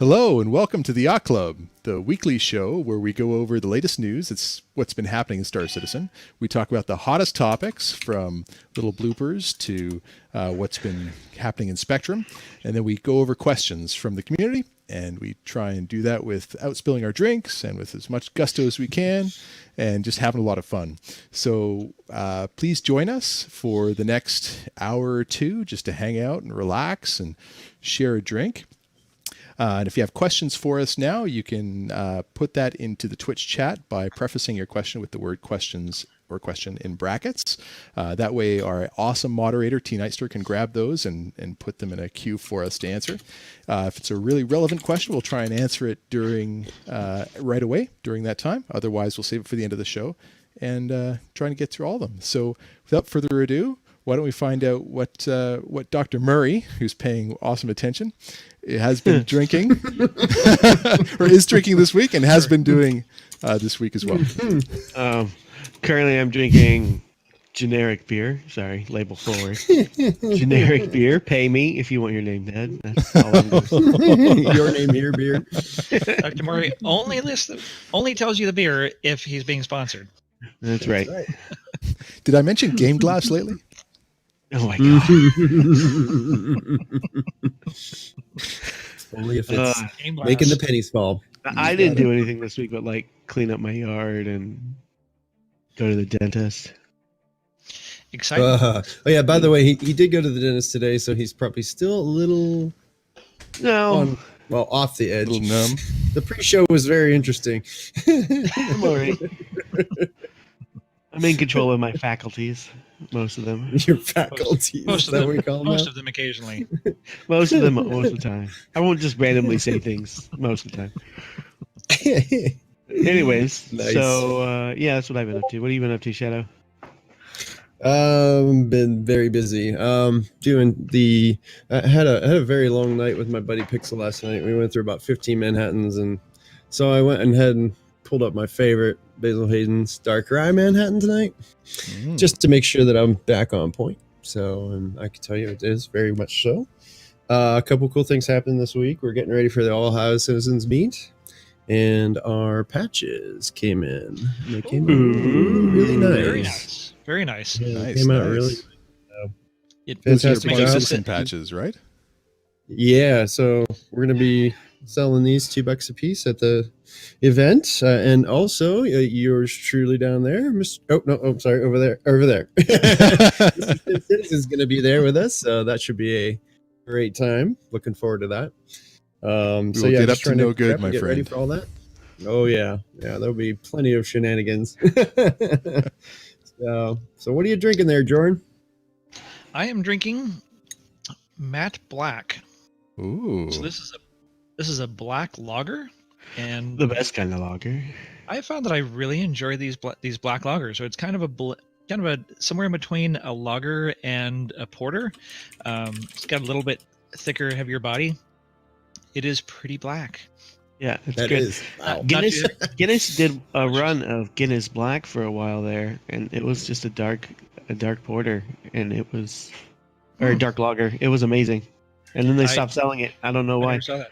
Hello and welcome to the Yacht Club, the weekly show where we go over the latest news. It's what's been happening in Star Citizen. We talk about the hottest topics from little bloopers to what's been happening in Spectrum. And then we go over questions from the community, and we try and do that without spilling our drinks and with as much gusto as we can and just having a lot of fun. So please join us for the next hour or two just to hang out and relax and share a drink. And if you have questions for us now, you can put that into the Twitch chat by prefacing your question with the word questions or question in brackets. That way our awesome moderator, T. Nightster, can grab those and put them in a queue for us to answer. If it's a really relevant question, we'll try and answer it right away during that time. Otherwise, we'll save it for the end of the show and try to get through all of them. So without further ado, why don't we find out what Dr. Murray, who's paying awesome attention, has been drinking, or is drinking this week, and has been doing this week as well. Currently, I'm drinking generic beer. Sorry, label forward. Generic beer. Pay me if you want your name, Dad. That's all I'm doing. Your name here, beer. Dr. Murray only tells you the beer if he's being sponsored. That's right. Did I mention Game Glass lately? Oh my god. Only if it's making the pennies fall. I didn't do anything this week but like clean up my yard and go to the dentist. Exciting. Oh yeah, by the way, he did go to the dentist today, so he's probably still a little off the edge. A little numb. The pre-show was very interesting. I'm all right. I'm in control of my faculties, most of them. Your faculties. Most of them occasionally. Most of them, most of the time. I won't just randomly say things most of the time. Anyways, Nice. So that's what I've been up to. What have you been up to, Shadow? Been very busy. Doing I had a very long night with my buddy Pixel last night. We went through about 15 Manhattans, and so I went and pulled up my favorite Basil Hayden's Dark Rye Manhattan tonight, just to make sure that I'm back on point. So, and I can tell you it is very much so. A couple cool things happened this week. We're getting ready for the All Ohio Citizens Meet, and our patches came in. They came in really nice. Very nice. Yeah, Nice, came out nice. really. Those are Fantastic your job. citizen patches, right? Yeah, so we're gonna be selling these $2 a piece at the event, and also yours truly down there, sorry, over there. Mr. Citizen is gonna be there with us, so that should be a great time. Looking forward to that. So yeah, get up just to trying no to good, prep and my get ready friend. for all that. Oh yeah, there'll be plenty of shenanigans. So what are you drinking there, Jordan? I am drinking Matte Black. Ooh. So this is a black lager, and The best kind of lager. I found that I really enjoy these black lagers. So it's kind of a somewhere in between a lager and a porter. It's got a little bit thicker, heavier body. It is pretty black. Yeah, it's That good. is. Wow. Guinness did a run of Guinness Black for a while there, and it was just a dark porter, and it was a dark lager. It was amazing, and then they stopped selling it. I don't know I why. never saw that.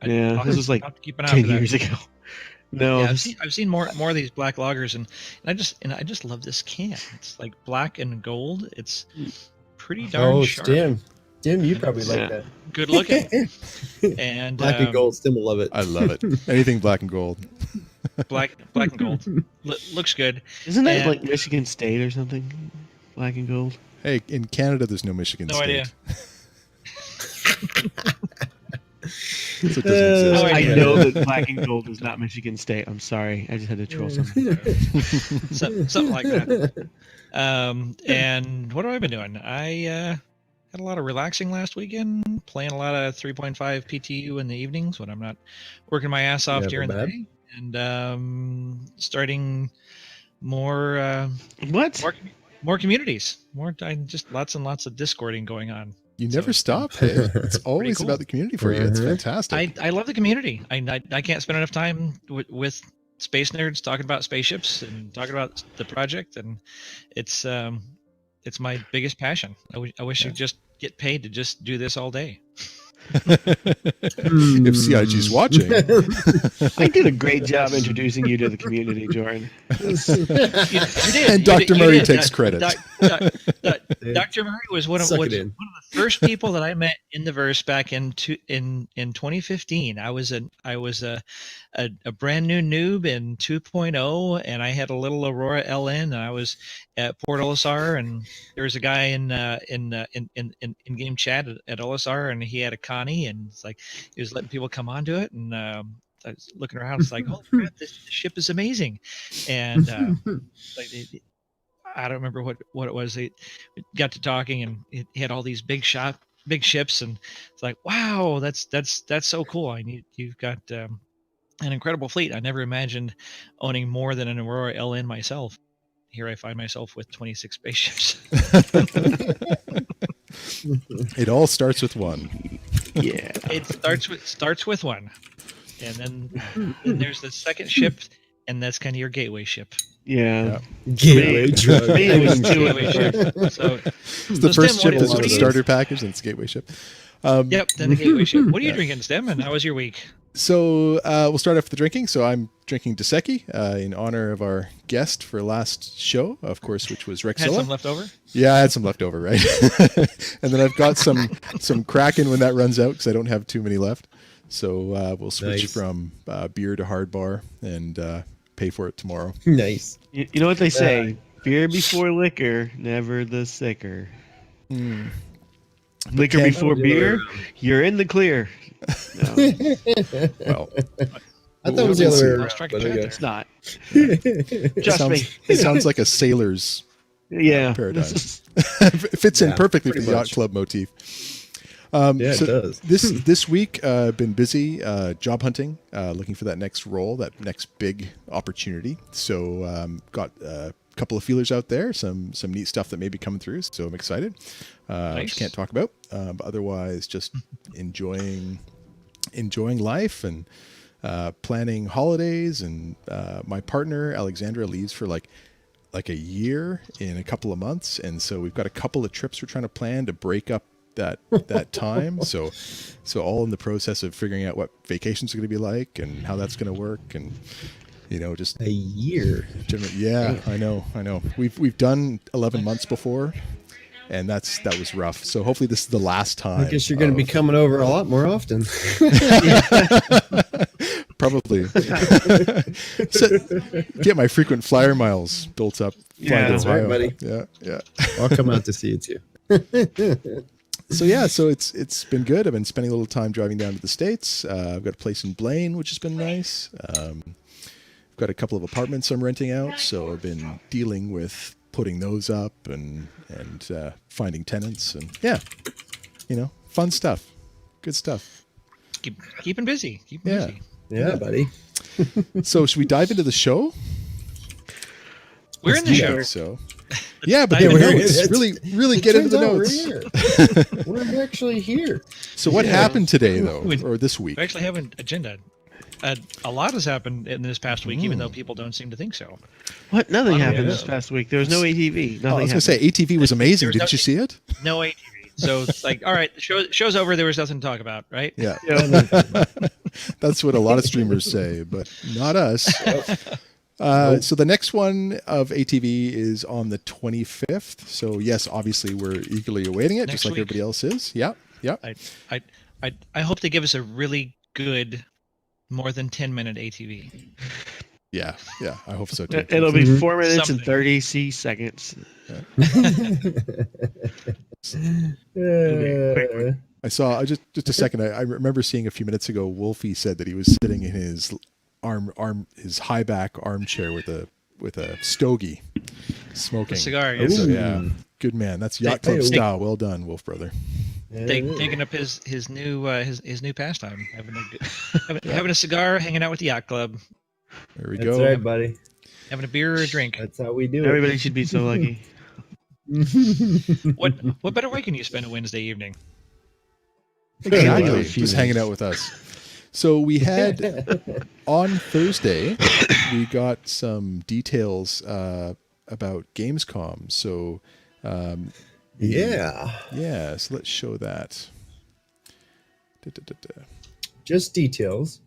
Yeah, this was like I'll have to keep an eye out 10 for that. years ago. No, Yeah, I've seen more of these black lagers, and I just love this can. It's like black and gold. It's pretty darn sharp. Stim, you probably like Yeah. that. Good looking. And Black and gold, Stim will love it. I love it. Anything black and gold. black and gold. Looks good. isn't that And- like Michigan State or something? Black and gold. Hey, in Canada, there's no Michigan No State. idea. So it doesn't exist. Oh, I yeah. know that black and gold is not Michigan State. I'm sorry. I just had to troll something. Something like that. And what have I been doing? I had a lot of relaxing last weekend, playing a lot of 3.5 PTU in the evenings when I'm not working my ass off Never during the bad. day, and starting more more communities, just lots and lots of discording going on. You never So- stop. Hey, it's always cool. about the community for you. It's Mhm. fantastic. I love the community. I can't spend enough time with space nerds talking about spaceships and talking about the project, and it's my biggest passion. I wish Yeah. you'd just get paid to just do this all day. If CIG's watching. I did a great job introducing you to the community, Jordan. You did. And Dr. You Murray did. takes credit. Dr. Murray was one of Suck it the in. first people that I met in the verse back in 2015. I was a brand new noob in 2.0, and I had a little Aurora LN. And I was at Port Olisar, and there was a guy in game chat at Olisar, and he had a Connie, and it's like he was letting people come onto it, and I was looking around. It's like, holy crap, this ship is amazing, and I don't remember what it was. We got to talking, and he had all these big ships, and it's like, wow, that's so cool. You've got an incredible fleet. I never imagined owning more than an Aurora LN myself. Here I find myself with 26 spaceships. It all starts with one. Yeah. It starts with one, and then there's the second ship, and that's kind of your gateway ship. Yeah. Gateway drug. Me, it was two Gateway ship. So The first ship is what the do you- starter package, and it's gateway ship. Yep, then the gateway ship. What are you drinking, Stem? And how was your week? So we'll start off with the drinking. So I'm drinking Dos Equis in honor of our guest for last show, of course, which was Had some Rexilla. left over? Yeah, I had some left over, right? And then I've got some Kraken when that runs out because I don't have too many left. So we'll switch Nice. from beer to hard bar and pay for it tomorrow. Nice. You know what they say? Beer before liquor, never the sicker. Liquor Can't- before beer, you're in the clear. No, Well, I thought it was the We'll other see. way I'll around. strike but a okay. it's not. it Trust sounds, me. it sounds like a sailor's Yeah. paradigm. This It fits in Yeah, perfectly for pretty the yacht much. club motif. Yeah, it does. This week, been busy job hunting, looking for that next role, that next big opportunity. So got a couple of feelers out there, some neat stuff that may be coming through. So I'm excited. Nice. Which can't talk about, but otherwise just enjoying life and planning holidays. And my partner Alexandra leaves for like a year in a couple of months, and so we've got a couple of trips we're trying to plan to break up that time. So all in the process of figuring out what vacations are going to be like and how that's going to work, and just A year. generally, yeah, I know. We've done 11 months before, and that was rough. So hopefully this is the last time. I guess you're going to be coming over a lot more often. Probably. So, get my frequent flyer miles built up. Yeah, flying to that's right, Ohio. buddy. Yeah. I'll come out to see you too. So it's been good. I've been spending a little time driving down to the States. I've got a place in Blaine, which has been nice. I've got a couple of apartments I'm renting out, so I've been dealing with putting those up and finding tenants, and fun stuff, good stuff. Keeping busy. Keeping Yeah. busy. Yeah, buddy. So should we dive into the show? We're in the Yeah, show. so yeah, but Yeah, the we're- notes it's- really get into the Turns notes. out We're actually here. So what happened today though, We- or this week? We actually have an agenda. A lot has happened in this past week, even though people don't seem to think so. What? Nothing Yeah. happened this past week. There was no ATV. Nothing Oh, I was going to happened. say ATV was amazing. There's Didn't you see it? No ATV. So it's like, all right, the show's over. There was nothing to talk about, right? Yeah, Yeah. that's what a lot of streamers say, but not us. So the next one of ATV is on the 25th. So yes, obviously we're eagerly awaiting it, Next just like week. everybody else is. Yeah. I hope they give us a really good, more than 10-minute ATV. Yeah. I hope so too. It'll be 4 minutes and Something. 30 seconds. I saw just a second. I remember seeing a few minutes ago. Wolfie said that he was sitting in his his high back armchair with a stogie, smoking A cigar. Ooh. Yes. So yeah, good man. That's yacht club Hey, style. Well done, Wolf brother. Taking up his new pastime, having a cigar, hanging out with the yacht club, There we That's go. right, buddy. having a beer or a drink. That's how we do Everybody should be so lucky. it. What better way can you spend a Wednesday evening? Exactly. A few Just hanging out with us. So we had on Thursday, we got some details about Gamescom. So Yeah. yeah, so let's show that. Just details,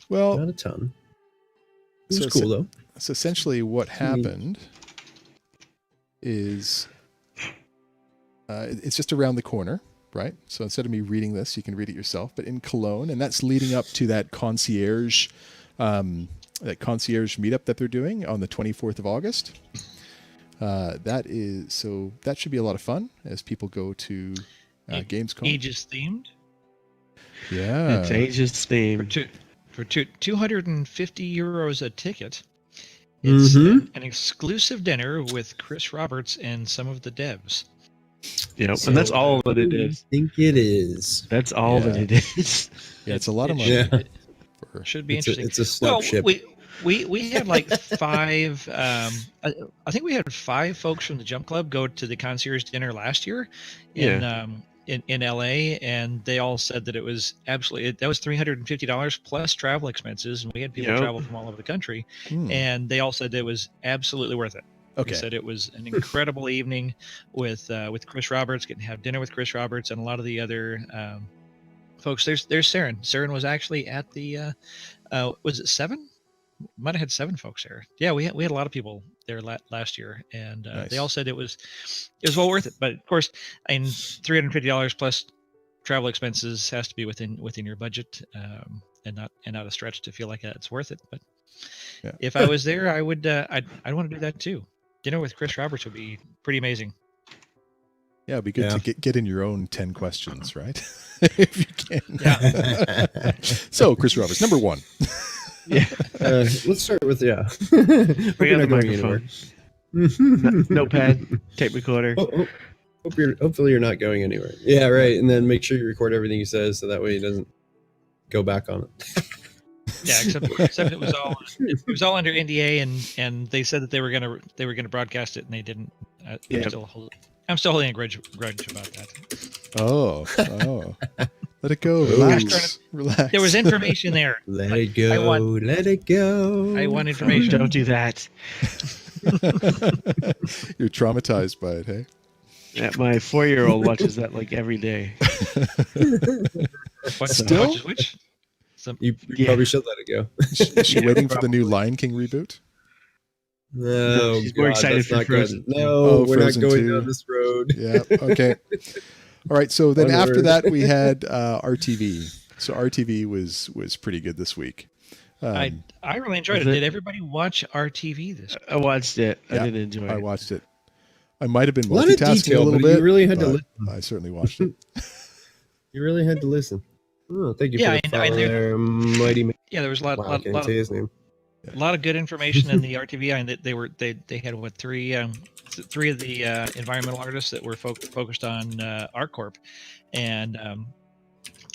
Well, not a ton. It was so cool though. So essentially what happened is it's just around the corner, right? So instead of me reading this, you can read it yourself, but in Cologne, and that's leading up to that concierge meetup that they're doing on the 24th of August. That should be a lot of fun as people go to Gamescom. Aegis themed. Yeah. It's Aegis themed. For 250 euros a ticket. It's an exclusive dinner with Chris Roberts and some of the devs. Yep, and that's all that it is. I think it is. That's all that it is. Yeah, it's a lot of money. Yeah. Should be interesting. It's a slap ship. We had like 5. I think we had 5 folks from the Jump Club go to the concierge dinner last year in LA, and they all said that it was absolutely that was $350 plus travel expenses, and we had people travel from all over the country, and they all said it was absolutely worth it. Okay. They said it was an incredible evening with Chris Roberts, getting to have dinner with Chris Roberts and a lot of the other folks. There's Saren. Saren was actually at the was it 7? Might have had 7 folks there. Yeah, we had a lot of people there last year, and Nice. they all said it was well worth it. But of course, $350 plus travel expenses has to be within your budget, and not a stretch to feel like it's worth it. But if I was there, I would I'd want to do that too. Dinner with Chris Roberts would be pretty amazing. Yeah, it'd be good to get in your own 10 questions, right? If you can. Yeah. So, Chris Roberts, number 1. Yeah. Let's start with Bring out the microphone. Notepad, tape recorder. Hopefully you're not going anywhere. Yeah, right. And then make sure you record everything he says so that way he doesn't go back on it. Yeah, except it was all under NDA, and they said that they were gonna broadcast it, and they didn't. I'm still holding a grudge about that. Oh. Let it go. Relax. Relax. There was information there. Let it go. Let it go. I want information. Don't do that. You're traumatized by it, hey? Yeah, my 4-year-old watches that like every day. Still? Which? You probably should let it go. Is she waiting for the new Lion King reboot? No, she's more excited that's for not Frozen. good. No, we're not Frozen going 2. down this road. Yeah, okay. All right, so then after Onward. that we had RTV. So RTV was pretty good this week. I really enjoyed it. Did everybody watch RTV this week? I watched it. Yeah, I did enjoy it. I watched it. I might have been A lot of multitasking detail, a little but bit. you really had to but listen. I certainly watched it. You really had to listen. Oh, thank you Yeah, for the I follow knew- there, Mighty. Yeah, there was a lot Wow, I can't say his name. of good information in the RTV. I mean, they had what 3 of the environmental artists that were focused on ArtCorp, and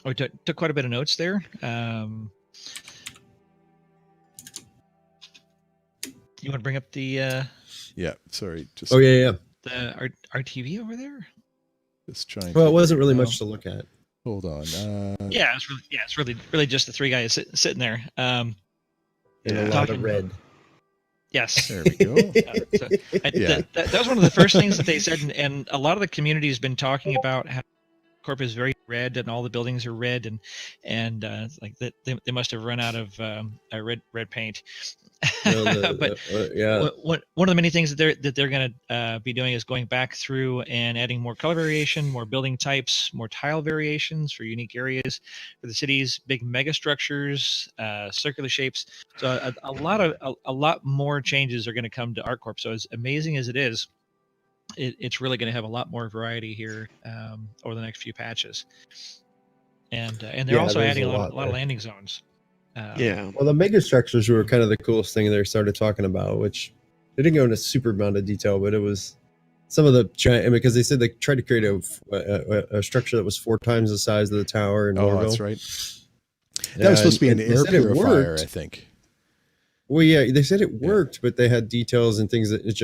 we took quite a bit of notes there. You want to bring up the Yeah, sorry. Just, Oh yeah. the RTV over there? just trying. Well, it wasn't really much to look at. Hold on. Yeah, it's really just the 3 guys sitting there. And a lot Talking- of red. Yes. There we go. That was one of the first things that they said, and a lot of the community has been talking about how Corp is very red, and all the buildings are red, and like that they must have run out of red paint. But one of the many things that they're going to be doing is going back through and adding more color variation, more building types, more tile variations for unique areas for the cities, big mega structures, circular shapes. So a lot more changes are going to come to ArtCorp. So as amazing as it is, it's really going to have a lot more variety here over the next few patches. And they're also there's adding a lot there. of landing zones. Well, the mega structures were kind of the coolest thing they started talking about, which they didn't go into super amount of detail, but it was some of the because they said they tried to create a structure that was 4 times the size of the tower in Norville. That's right. That was supposed to be an air purifier, I think. Well, yeah, they said it worked, but they had details and things that it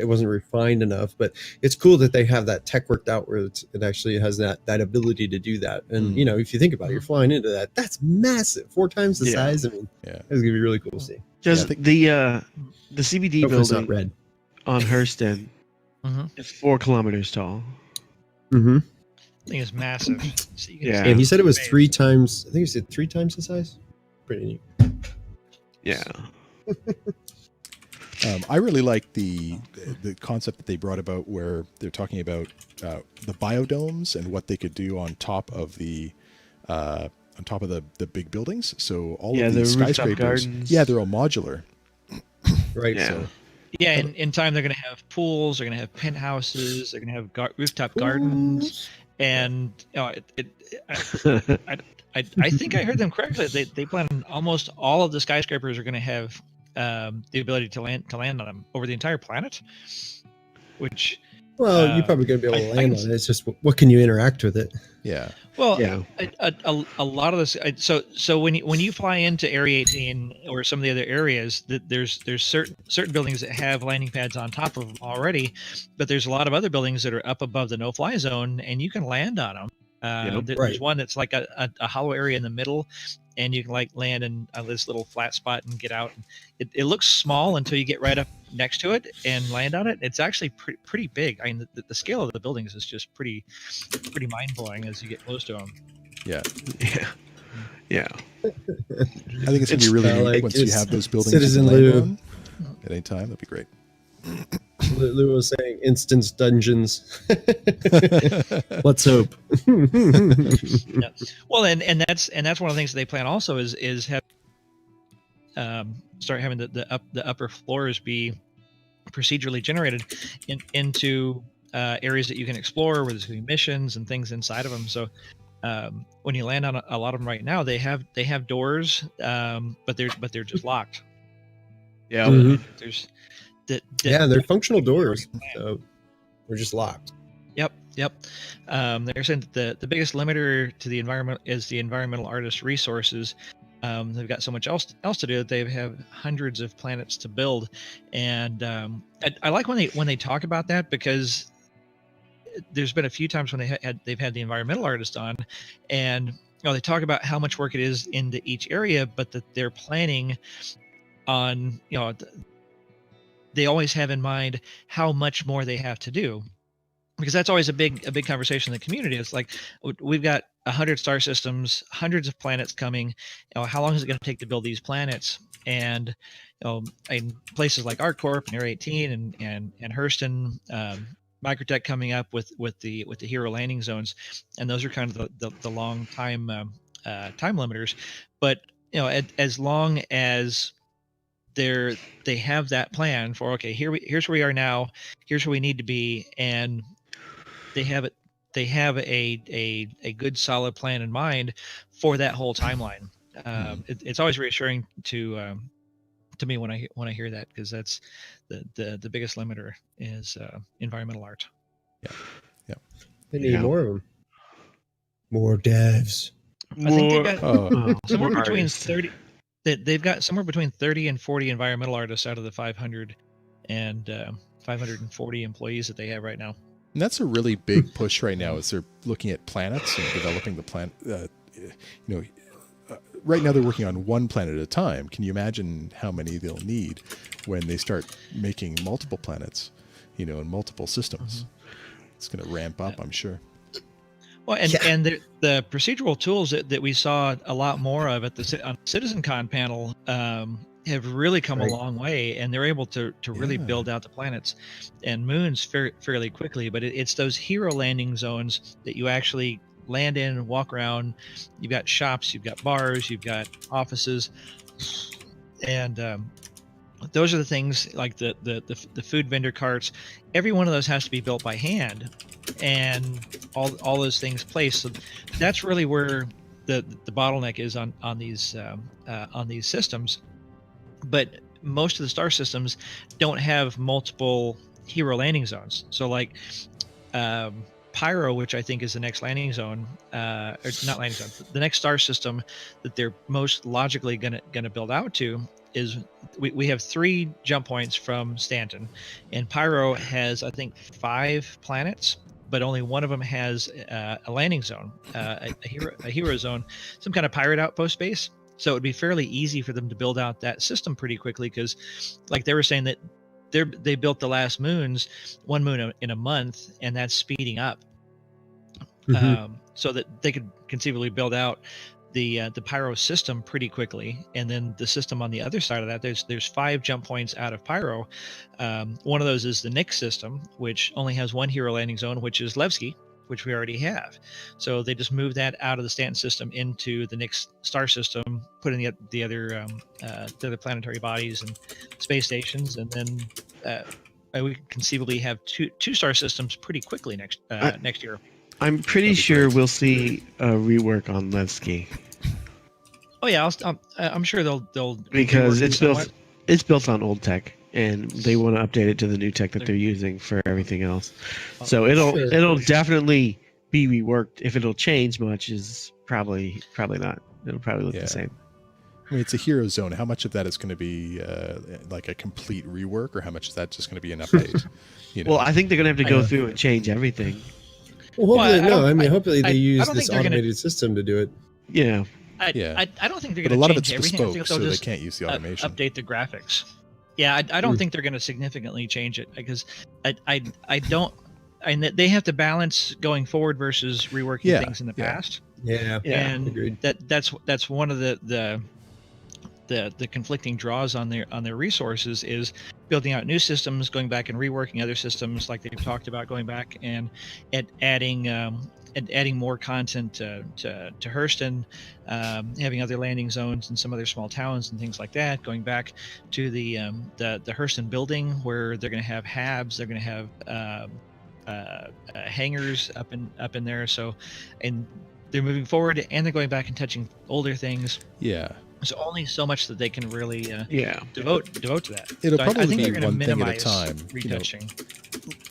wasn't refined enough. But it's cool that they have that tech worked out where it actually has that ability to do that. And you know, if you think about it, you're flying into that. That's massive, 4 times the size. I mean, it's gonna be really cool to see. Just the CBD Hopefully it's building not red. on Hurston is 4 kilometers tall. Mm-hmm. thing is massive. So you can Yeah. see And he said it was space. 3 times. I think he said 3 times the size. Pretty neat. Yeah. I really like the concept that they brought about where they're talking about the biodomes and what they could do on top of the big buildings. So all Yeah, of the these rooftop skyscrapers, gardens. yeah, they're all modular. Right. Yeah. So Yeah, and in time they're going to have pools, they're going to have penthouses, they're going to have rooftop gardens, and I think I heard them correctly. They plan almost all of the skyscrapers are going to have the ability to land on them over the entire planet, which well, you're probably going to be able to I land can on it. It's just what can you interact with it? Yeah. well, Yeah. a lot of this. So when you fly into Area 18 or some of the other areas, that there's certain buildings that have landing pads on top of them already, but there's a lot of other buildings that are up above the no-fly zone, and you can land on them. Yep. There's Right. one that's like a hollow area in the middle, and you can like land in this little flat spot and get out. It looks small until you get right up next to it and land on it. It's actually pretty big. I mean, the scale of the buildings is just pretty mind blowing as you get close to them. Yeah. Yeah. Yeah. I think it's going to be It's really kinda neat like once you it's have those buildings Citizen you can land Lou. on at any time. That'd be great. Lou was saying instance dungeons. Let's hope. Yeah. Well, and that's one of the things that they plan also is have start having the upper floors be procedurally generated into areas that you can explore where there's going to be missions and things inside of them. So when you land on a lot of them right now, they have doors, but they're just locked. Yeah. Mhm. There's Yeah, they're functional doors. So we're just locked. Yep. They're saying that the biggest limiter to the environment is the environmental artist resources. They've got so much else to do that they have hundreds of planets to build, and I like when they talk about that, because there's been a few times when they've had the environmental artist on, and they talk about how much work it is into each area, but that they're planning on they always have in mind how much more they have to do, because that's always a big conversation in the community. It's like, we've got 100 star systems, hundreds of planets coming. How long is it going to take to build these planets? And in places like ArcCorp and Area 18 and Hurston, Microtech coming up with the hero landing zones, and those are kind of the long time limiters. But as long as they have that plan for, okay, here's where we are now, here's where we need to be, and they have a good solid plan in mind for that whole timeline. It's always reassuring to me when I hear that, because that's the biggest limiter is environmental art. They need Yeah. more of them. More devs. I think they've got somewhere more between artists. 30. They've got somewhere between 30 and 40 environmental artists out of the 500 and 540 employees that they have right now. And that's a really big push right now, as they're looking at planets and developing the planet. Right now they're working on one planet at a time. Can you imagine how many they'll need when they start making multiple planets, and multiple systems? It's going to ramp up, I'm sure. Well, and the procedural tools that we saw a lot more of on the CitizenCon panel have really come a long way, and they're able to really build out the planets and moons fairly quickly. But it's those hero landing zones that you actually land in and walk around. You've got shops, you've got bars, you've got offices, and those are the things like the food vendor carts. Every one of those has to be built by hand, and all those things placed. So that's really where the bottleneck is on these systems. But most of the star systems don't have multiple hero landing zones. So like Pyro, which I think is the next landing zone, or not landing zone, the next star system that they're most logically gonna build out to is we have 3 jump points from Stanton, and Pyro has, I think, 5 planets, but only one of them has a landing zone, a hero zone, some kind of pirate outpost base. So it would be fairly easy for them to build out that system pretty quickly, because like they were saying that they built the last one moon in a month, and that's speeding up. so that they could conceivably build out the pyro system pretty quickly. And then the system on the other side of that, there's 5 jump points out of pyro. One of those is the Nyx system, which only has one hero landing zone, which is Levski, which we already have. So they just moved that out of the Stanton system into the Nyx star system, put in the other planetary bodies and space stations, and then we could conceivably have two star systems pretty quickly next year. I'm pretty sure we'll see a rework on Levski. Oh yeah, I'm sure they'll because rework it's built on old tech, and they want to update it to the new tech that they're using for everything else. So it'll definitely be reworked. If it'll change much, is probably not. It'll probably look the same. I mean, it's a hero zone. How much of that is going to be like a complete rework, or how much is that just going to be an update? Well, I think they're going to have to go through and change everything. Well, hopefully they use this automated system to do it. Yeah. I don't think they're But going to change a lot of it's everything. bespoke, I think so they'll they just can't use the automation. update the graphics. Yeah, I don't think they're going to significantly change it, because I don't. And they have to balance going forward versus reworking things in the past. Yeah, and agreed. that's one of the conflicting draws on their resources, is building out new systems, going back and reworking other systems like they've talked about, going back and adding more content to Hurston, having other landing zones and some other small towns and things like that, going back to the Hurston building, where they're going to have habs, they're going to have hangars up in there. So, and they're moving forward, and they're going back and touching older things. Yeah. There's only so much that they can really devote to that. It'll So probably I think be they're going to one thing at a minimize time. retouching.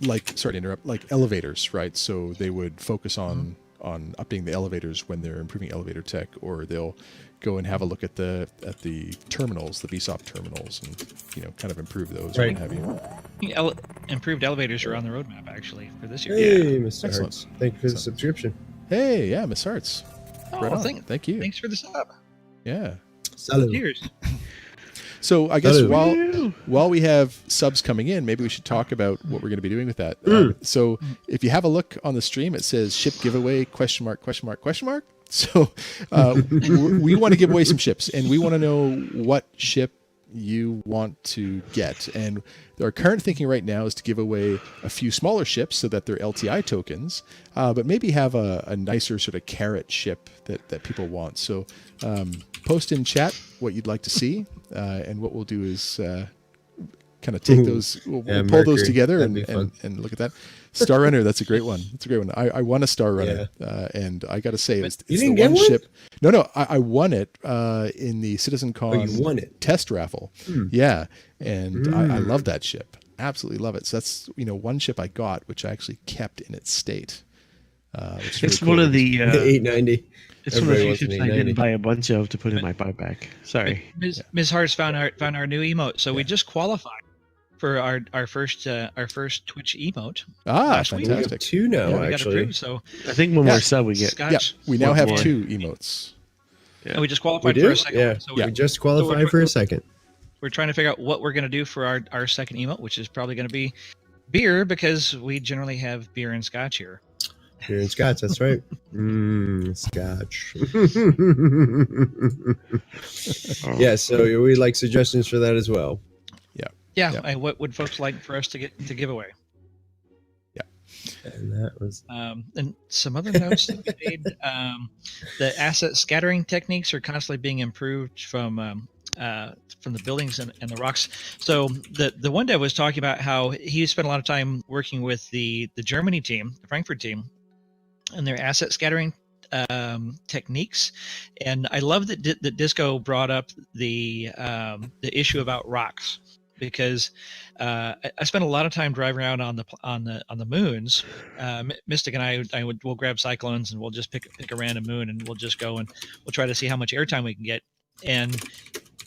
Like, sorry to interrupt, like elevators, right? So they would focus on updating the elevators when they're improving elevator tech, or they'll go and have a look at the terminals, the VSOP terminals, and kind of improve those. Right. Or what have you. Improved elevators are on the roadmap actually for this year. Hey, Mr. Excellent. Hartz. Thank you for the subscription. Hey, yeah, Miss Hearts. Oh, Right on. thank you. Thanks for the sub. Yeah. Salud. Cheers. So I guess Salud. while we have subs coming in, maybe we should talk about what we're going to be doing with that. So if you have a look on the stream, it says ship giveaway ? So we want to give away some ships, and we want to know what ship you want to get. And our current thinking right now is to give away a few smaller ships so that they're LTI tokens, but maybe have a nicer sort of carrot ship that people want. So post in chat what you'd like to see, and what we'll do is kind of take those, we'll pull those together and look at that. Star Runner, that's a great one. That's a great one. I won a Star Runner, and I got to say, it's you the didn't get one one? ship. No, I won it in the CitizenCon you won it? test raffle. Yeah, and I love that ship. Absolutely love it. So that's one ship I got, which I actually kept in its state. Which is It's really one cool. of the 890. it's one of the few wants an ships I 890. didn't buy a bunch of to put in my buyback. Sorry. Ms. Hartz found our new emote, so we just qualified for our first Twitch emote. last week. We have Fantastic. two now, We got actually. approved, so I think one more sub we get. Scotch. Yeah, we now have more. 2 emotes. And we just We qualified do? for a second Yeah. one. So We just qualified for a second. we're trying to figure out what we're going to do for our second emote, which is probably going to be beer, because we generally have beer and scotch here. Beer and scotch, that's right. Scotch. Yeah, so we'd like suggestions for that as well. Yeah, Yeah. and what would folks like for us to give away? And that was And some other notes that we made. The asset scattering techniques are constantly being improved from the buildings and the rocks. So the one dev was talking about how he spent a lot of time working with the Germany team, the Frankfurt team, and their asset scattering techniques. And I love that Disco brought up the issue about rocks, because I spent a lot of time driving around on the moons. Mystic and we'll grab cyclones, and we'll just pick a random moon, and we'll just go and we'll try to see how much airtime we can get. And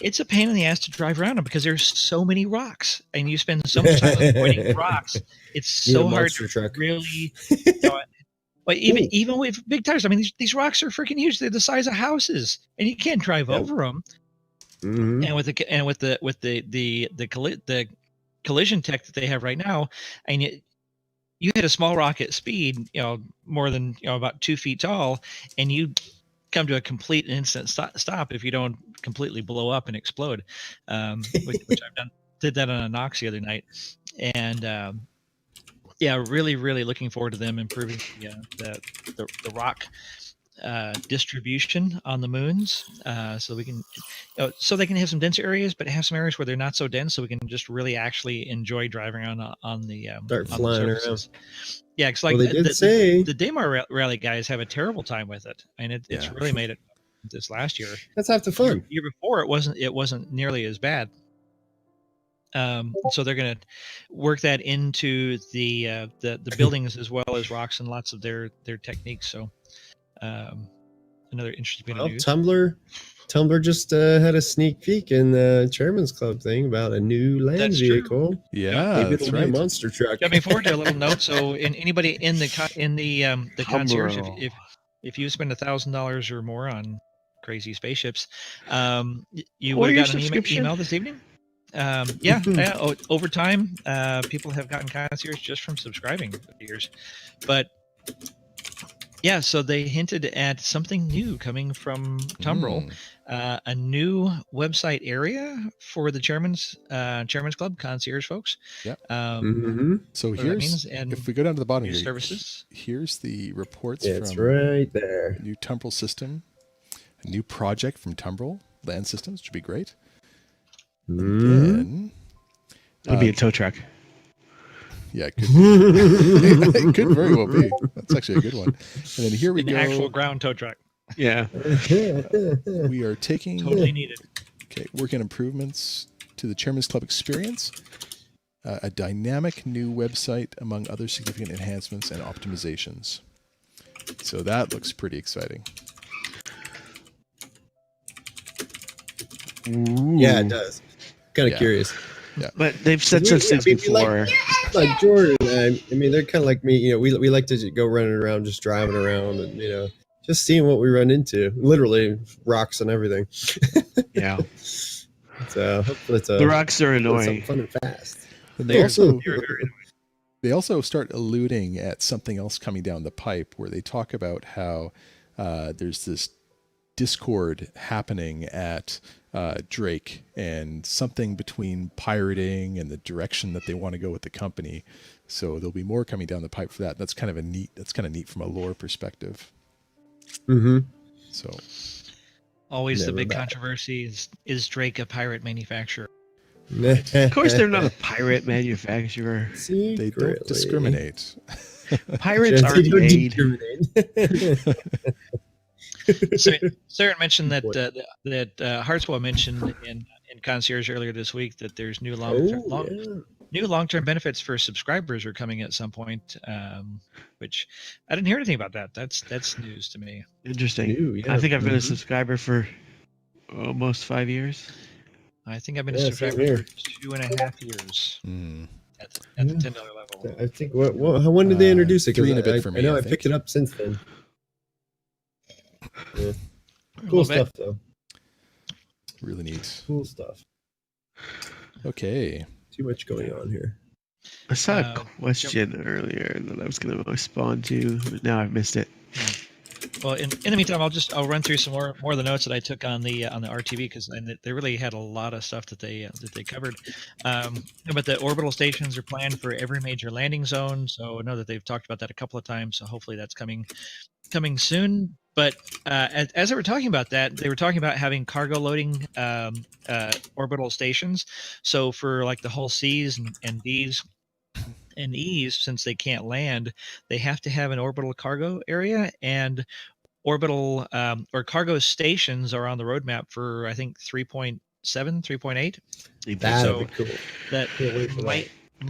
it's a pain in the ass to drive around them, because there's so many rocks, and you spend so much time avoiding rocks. It's Need a so hard monster to truck. really. But even with big tires, I mean, these rocks are freaking huge. They're the size of houses, and you can't drive over them. Mhm. And with the collision tech that they have right now, and you hit a small rock at speed, more than about 2 feet tall, and you come to a complete and instant stop if you don't completely blow up and explode, which I've did that on a Nox the other night, and really, really looking forward to them improving the rock distribution on the moons, so we can, so they can have some denser areas, but have some areas where they're not so dense, so we can just really actually enjoy driving around on the Start on flying the around. surfaces. Yeah, because like Well, they did say the Daymar Rally guys have a terrible time with it, and it's really made it this last year. that's half the fun. Year before, it wasn't nearly as bad. So they're going to work that into the buildings as well as rocks and lots of their techniques. So another interesting bit of news. Tumblr just had a sneak peek in the Chairman's Club thing about a new land vehicle. True. Yeah, maybe that's it'll be right. a monster truck. Looking forward to a little note. So, anybody in the concierge, if you spend $1,000 or more on crazy spaceships, you would have gotten an email this evening. Over time, people have gotten concierge just from subscribing over the years, but yeah, so they hinted at something new coming from Tumbrel, a new website area for the Chairman's Club concierge folks. Yeah. So here's, if we go down to the bottom here, services. Here's the reports It's from right there. New Tumbrel system, a new project from Tumbrel Land Systems, which would be great. Then it'd be a tow truck. Yeah, it could, it could very well be. That's actually a good one. And then here we go. Actual ground tow truck. Yeah. We are taking totally needed. Okay, working improvements to the Chairman's Club experience. A dynamic new website, among other significant enhancements and optimizations. So that looks pretty exciting. Ooh. Yeah, it does. Kind of curious. Yeah. But they've said such things before. Like Jordan and I mean, they're kind of like me. We like to go running around, just driving around, and just seeing what we run into. Literally rocks and everything. Yeah. So hopefully the rocks are annoying. Fun and fast. And they also start alluding at something else coming down the pipe, where they talk about how there's this discord happening at Drake, and something between pirating and the direction that they want to go with the company. So there'll be more coming down the pipe for that. That's kind of neat from a lore perspective. So always the big controversy is Drake a pirate manufacturer? Of course they're not a pirate manufacturer. They don't discriminate. Pirates aren't made. Sarah mentioned that Hartswell mentioned in Concierge earlier this week that there's new long-term benefits for subscribers are coming at some point, which I didn't hear anything about that. That's news to me. Interesting. I think I've been a subscriber for almost 5 years. I think I've been a subscriber for 2.5 years at the $10 level. I think when did they introduce it? 3 and a bit for me. I know I picked it up since then. Yeah. Cool stuff, though. Really neat. Cool stuff. Okay. Too much going on here. I saw a question earlier that I was going to respond to, but now I've missed it. Well, in the meantime, I'll run through some more of the notes that I took on the RTV, because they really had a lot of stuff that they covered. But the orbital stations are planned for every major landing zone, so I know that they've talked about that a couple of times. So hopefully that's coming soon. But as they were talking about that, they were talking about having cargo loading orbital stations. So for like the whole C's and D's and E's, since they can't land, they have to have an orbital cargo area, and orbital or cargo stations are on the roadmap for, I think, 3.7, 3.8. That'd be cool. That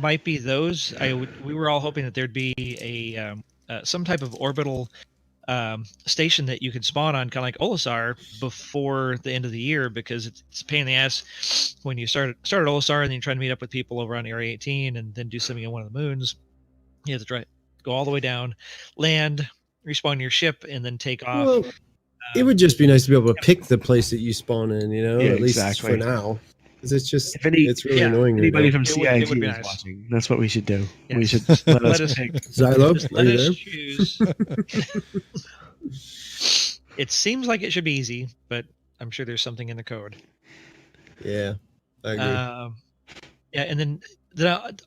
might be those. We were all hoping that there'd be a some type of orbital station that you could spawn on, kind of like Olisar, before the end of the year, because it's a pain in the ass when you start at Olisar and then you try to meet up with people over on Area 18 and then do something on one of the moons. You have to go all the way down, land, respawn your ship, and then take off. Well, it would just be nice to be able to pick the place that you spawn in, at least for now. 'Cause it's just If it's really annoying. right Anybody now. from It CIG would be is nice. watching. That's what we should do. Yes. We should let Let us us- pick. Xylo, Just are let you us there? choose. It seems like it should be easy, but I'm sure there's something in the code. Yeah, I agree. Yeah, and then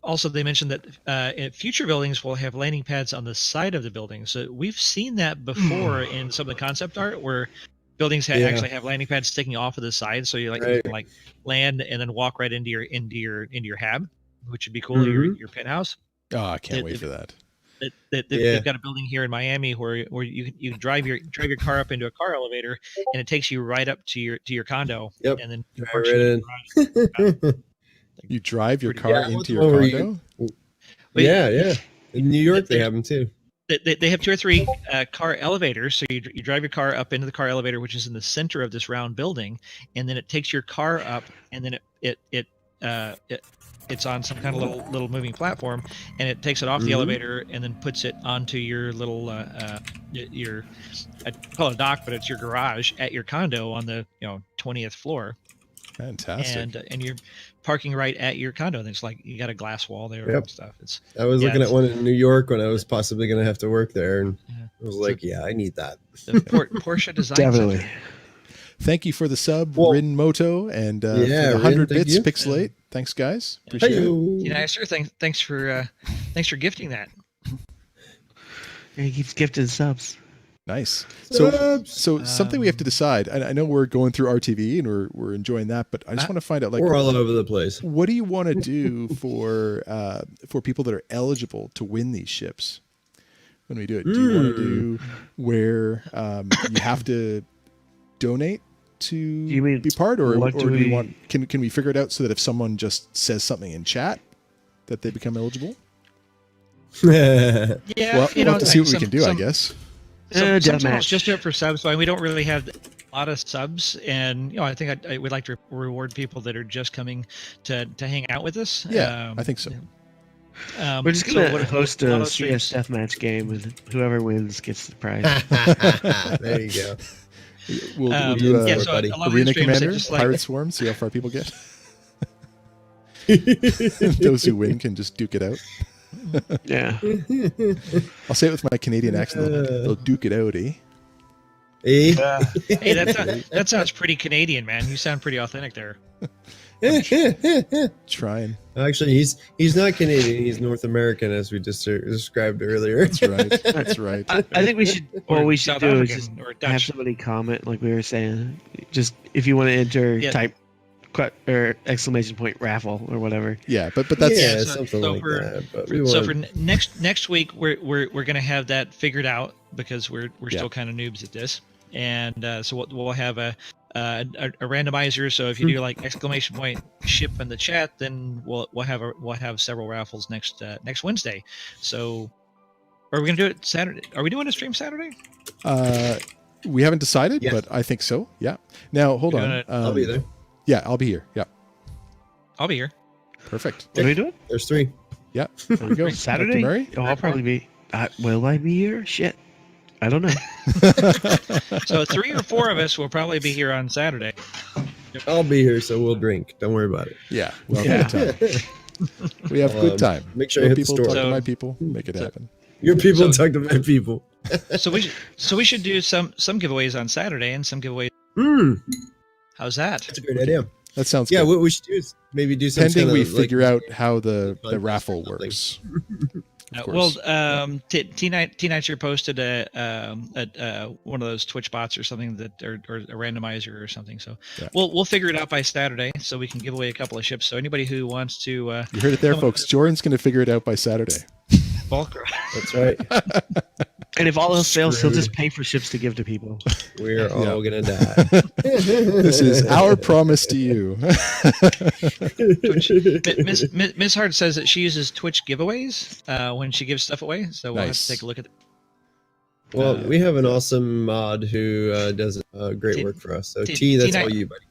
also they mentioned that future buildings will have landing pads on the side of the building. So we've seen that before in some of the concept art where buildings Yeah. actually have landing pads sticking off of the side, so you Right. can land and then walk right into your hab, which would be cool. Your penthouse. Oh, I can't wait for that. Yeah. They've got a building here in Miami where you can drive your car up into a car elevator and it takes you right up to your condo. Yep. And then Right parks you in the garage. You drive your Pretty- car Yeah, into what's your the one where condo? Wait, yeah. In New York, they there's- have them too. They have 2 or 3 car elevators. So you drive your car up into the car elevator, which is in the center of this round building, and then it takes your car up, and then it's on some kind of little moving platform, and it takes it off the Mhm. elevator and then puts it onto your little your I call it a dock, but it's your garage at your condo on the 20th floor, Fantastic. and you're parking right at your condo. And it's like you got a glass wall there Yep. and stuff. It's I was Yeah, looking at it's- one in New York when I was possibly going to have to work there, and Yeah. I was like, "Yeah, I need that." the Porsche design Definitely. center. Thank you for the sub, Well- Rin Moto, and Yeah, for the Rin, 100 thank bits you. Pixelate. Thanks, guys. Appreciate it. Hey-yo. Yeah, sure. Thanks for gifting that. And he keeps gifting subs. Nice. So, Subs. something we have to decide. I know we're going through RTV and we're enjoying that, but I just want to find out, like, We're all over the place. what do you want to do for people that are eligible to win these ships when we do it? Do you want to do where you have to donate to You mean, be part, or what do do we we- want? Can we figure it out so that if someone just says something in chat, that they become eligible? Yeah, Well, we'll have to see what we can do, I guess. Deathmatch. Sometimes just do it for subs. But we don't really have a lot of subs, and I think I would like to reward people that are just coming to hang out with us. Yeah, I think so. We're just so gonna what- host lot a of CS streams. deathmatch game, and whoever wins gets the prize. There you go. We'll do yeah, a so buddy. a lot of Arena these streams, I Commander, just like- Pirate Swarm, see how far people get. Those who win can just duke it out. Yeah. I'll say it with my Canadian accent. They'll duke it out, eh? Eh? Hey, that sounds pretty Canadian, man. You sound pretty authentic there. Trying. Actually, he's not Canadian. He's North American, as we just described earlier. That's right. That's right. I think we should. What Or we should South do is African, just or have Dutch. somebody comment, like we were saying. Just if you want to enter, Yeah. type or exclamation point raffle or whatever. Yeah, but that's yeah, so- something so like for- that. But we So want, for next week, we're gonna have that figured out because we're still kind of noobs at this, and so we'll have a randomizer. So if you do like exclamation point ship in the chat, then we'll have several raffles next Wednesday. So are we gonna do it Saturday? Are we doing a stream Saturday? we haven't decided, Yes. but I think so. Yeah. Now hold You're on. I'll be there. Yeah, I'll be here. Yeah, I'll be here. perfect. What are we doing? There's 3. Yeah, there we go. Saturday? Dr. Murray? Oh, I'll probably be. Will I be here? Shit. I don't know. So 3 or 4 of us will probably be here on Saturday. I'll be here, so we'll drink. Don't worry about it. Yeah, we'll Yeah. have a good time. We have good time. Make sure Your you hit the people store. talk to So- my people. Make it happen. Your people So- talk to my people. So we should do some giveaways on Saturday and some giveaways. How's that? That's a great idea. That sounds Yeah, good. what we should do is maybe do some Pending kind we of, figure out how the contest or raffle something. works. Of Well, course. T-Nighter posted a one of those Twitch bots or something that or a randomizer or something. So Yeah. we'll figure it out by Saturday, so we can give away a couple of ships. So anybody who wants to You heard it there, folks. Jordan's going to figure it out by Saturday. bulk, That's right. And if all else fails, he'll Screwed. just pay for ships to give to people. We're Yeah. all gonna die. This is our promise to you. Miss Hart says that she uses Twitch giveaways when she gives stuff away. So we'll have Nice. to take a look at. Well, we have an awesome mod who does great T- work for us. So T- T, that's T-Night- all you, buddy.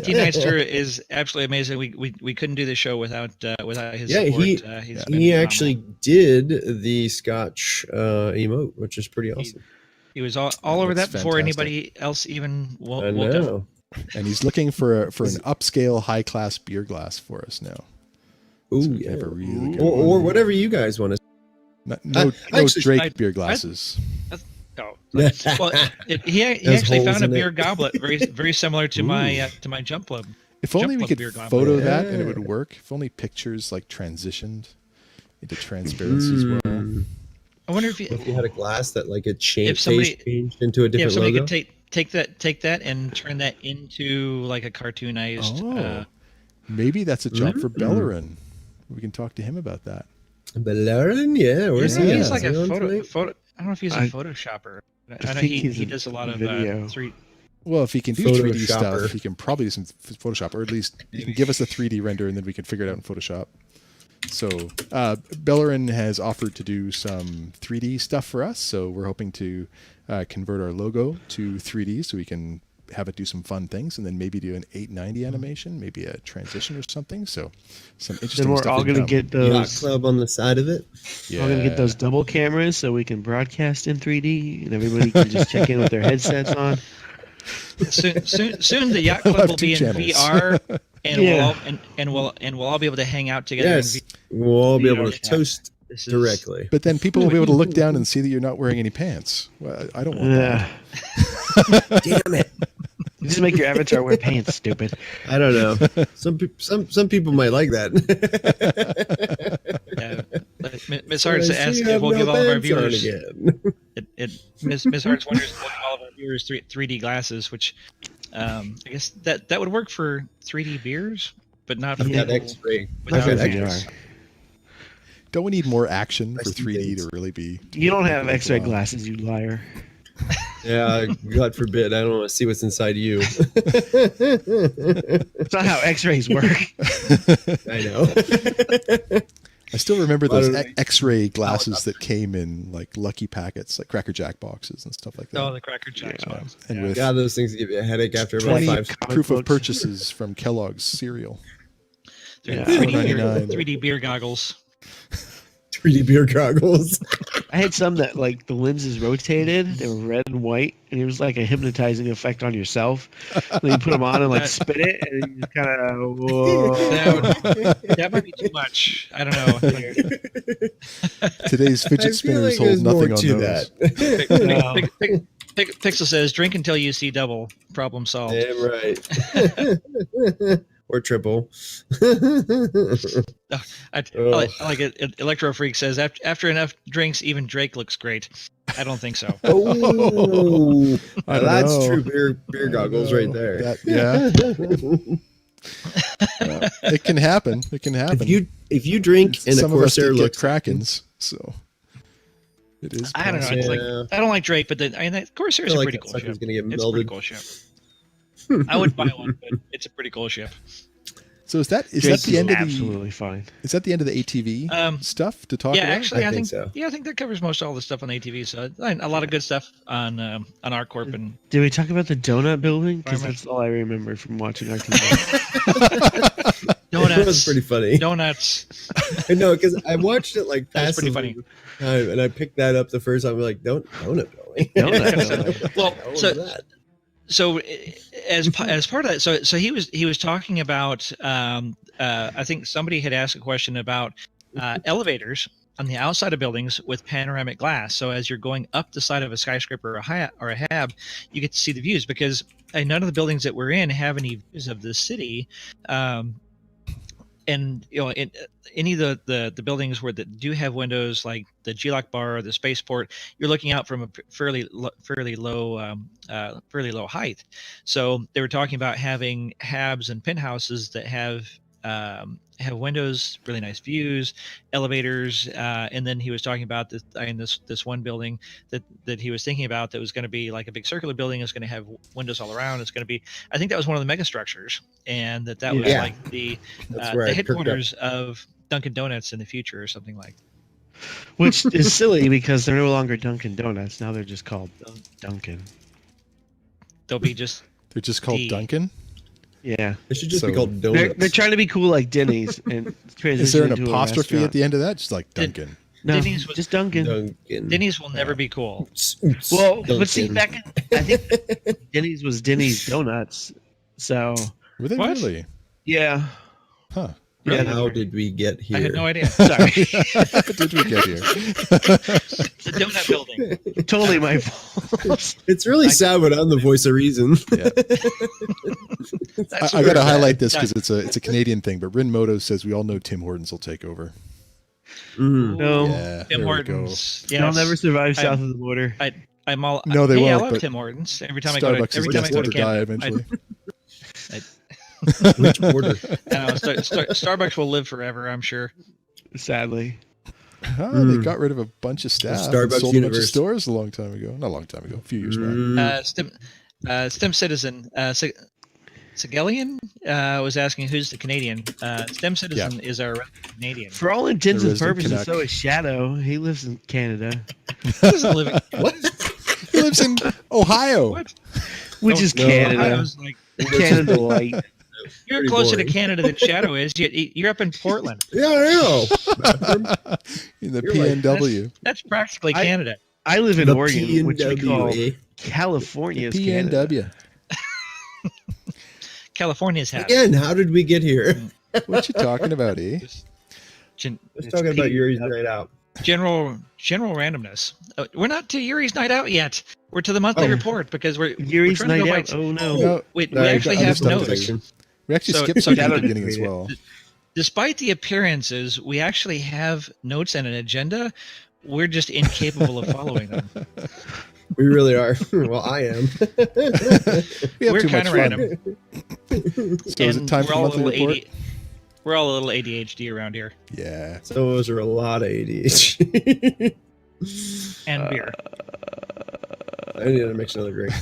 T-Nighter is absolutely amazing. We couldn't do the show without his Yeah, support. he- He's been He phenomenal. actually did the Scotch emote, which is pretty awesome. He was all over That's that before fantastic. anybody else even I woke up. know. And he's looking for an upscale, high class beer glass for us now. Ooh, So we can yeah. have a really good Or one. whatever you guys want to. No actually, Drake beer glasses. Oh, well, he Has actually holes found a in it. beer goblet very similar to my jump club. If only we Club could beer goblet. photo that and it Yeah. would work. If only pictures like transitioned into transparency as well. I wonder if If you had a glass that like it If somebody- changed into a if different somebody logo. could take that and turn that into like a cartoonized. Oh, maybe that's a job for Mm. Bellerin. We can talk to him about that. Bellerin, yeah. Where's he? He's at? like Is he a on photo. tonight? I don't know if he's a I- photoshopper. I I know think he he's a does a lot of video. three. Well, if he can do 3D Photoshopper. stuff, he can probably do some Photoshop, or at least he can give us a 3D render, and then we can figure it out in Photoshop. So Bellerin has offered to do some 3D stuff for us, so we're hoping to convert our logo to 3D so we can have it do some fun things, and then maybe do an 890 animation, maybe a transition or something. So some interesting Then we're stuff all to going to come. get Yacht those. Club on the side of it. Yeah. We're going to get those double cameras so we can broadcast in 3D, and everybody can just check in with their headsets on. Soon the Yacht We'll Club have will two be in channels. VR, and Yeah. we'll all be able to hang out together. Yes, In we'll all be able VR to chat. toast This is- directly. But then people will be able to look down and see that you're not wearing any pants. Well, I don't want that. Damn it! Just make your avatar wear pants, stupid. I don't know. Some people might like that. Miss Hart's I see asked you if have we'll no give all of our pants on viewers. again. Miss Hart's wonders if we'll give all of our viewers 3D glasses, which I guess that would work for 3D beers, but not for I've got people X-ray. without Not for I've got VR. X-ray. Don't we need more action for I see 3D things. to really be? You don't have X-ray Wow. glasses, you liar. Yeah, God forbid. I don't want to see what's inside you. That's not how X-rays work. I know. I still remember Why those don't we- X-ray glasses that came in like Lucky Packets, like Cracker Jack boxes and stuff like that. Oh, the Cracker Jacks Yeah. ones. And Yeah. with God, those things give you a headache after about 20 five. comic proof of books. purchases from Kellogg's cereal. Yeah. 3D beer goggles. 3D beer goggles. I had some that like the lenses rotated. They were red and white, and it was like a hypnotizing effect on yourself. Then you put them on and like spin it, and you kind of whoa. That might be too much. I don't know. Today's I fidget feel like spinners hold there's more nothing on to those. that. Pixel says, "Drink until you see double." Problem solved. Damn right. Or triple. I like it. Electro Freak says, "After enough drinks, even Drake looks great." I don't think so. Oh, I don't that's know. true. Beer goggles right there. It can happen. It can happen. if you drink and Some a of us Corsair did get looks Krakens, so it is. I don't know. possible. It's like Yeah. I don't like Drake, but Corsair is I a feel like pretty that cool sucker's ship. gonna get It's a pretty melded. cool ship. I would buy one, but it's a pretty cool ship. So is that Drake the end of the absolutely fine. is that the end of the ATV stuff to talk Yeah, about? actually, I I think think so. yeah, I think that covers most all the stuff on ATV. So a lot of good stuff on ArcCorp and Did we talk about the donut building? Because Fireman. that's all I remember from watching RTV. donuts. That was pretty funny. Donuts. I know, because I watched it like That was pretty passively funny. time, and I picked that up the first time. I'm like, donut building. Donut. Well, What was so that? so as part of that, so he was talking about I think somebody had asked a question about elevators on the outside of buildings with panoramic glass. So as you're going up the side of a skyscraper or a hab, you get to see the views, because none of the buildings that we're in have any views of the city. And in any of the buildings that do have windows, like the G-Lock bar or the spaceport, you're looking out from a fairly low height. So they were talking about having habs and penthouses that have windows, really nice views, elevators, and then he was talking about this one building that he was thinking about that was going to be like a big circular building. It's going to have windows all around. It's going to be, I think that was one of the mega structures, and that was Yeah. like the That's where I perked up. headquarters of Dunkin' Donuts in the future or something like. Which is silly because they're no longer Dunkin' Donuts. Now they're just called Dunkin'. They'll be just They're just called D. Dunkin'. Yeah. It should just So- be called They're donuts. trying to be cool like Denny's and transition Is there an into a apostrophe at restaurant. the end of that? Just like Dunkin'. No, Denny's was- just Dunkin'. Dunkin'. Denny's will never be cool. Well, but see, Dunkin'. back in, I think Denny's was Denny's Donuts, So Were they What? really? yeah, Huh. yeah. How did we get here? I had no idea. Sorry, How did we get here? It's a donut building. totally my fault. It's really sad, but I'm the voice of reason. Yeah. That's I got to where- highlight this because it's a Canadian thing, but Rin Moto says we all know Tim Hortons will take over. Mhm. No, Yeah, Tim there we go. Hortons. they'll Yes. never survive I'm- south of the border. I'm all. No, they hey, won't, I love but Tim Hortons. Every time I go to Starbucks is every time I go destined to to die Canada, eventually. Which border? Starbucks will live forever. I'm sure. Sadly, They got rid of a bunch of staff. and Starbucks sold a bunch of universe. stores a long time ago. Not a long time ago, a few years back. Mm. STEM Citizen Sigelian was asking who's the Canadian. STEM Citizen is our Canadian. for all intents The and resident purposes, Canuck. so is Shadow. He lives in Canada, He doesn't live in- What? He lives in Ohio. What? which is no, I Canada. was like, Canada light. you're Pretty closer boring. to Canada than Shadow is. You're up in Portland. Yeah, I know. In the You're right. PNW. That's practically I- Canada. I live in The Oregon, which we call PNW. California's Canada. PNW. California's hat. Again, how did we get here? What you talking about, eh? Gen- Let's talking about Yuri's Night Out. general randomness. We're not to Yuri's Night Out yet. We're to the monthly Oh. report because we're Yuri's trying to night go out. by- Oh no! No, we Sorry, actually other have stuff notes. section. we actually So- skipped so something at the Shadow beginning as didn't well. Despite the appearances, we actually have notes and an agenda. We're just incapable of following them. We really are. Well, I am. We have We're too much kinda fun. random. So is it time for the monthly report? We're all a little ADHD around here, Yeah. So those are a lot of ADHD. and beer. I need to mix another drink.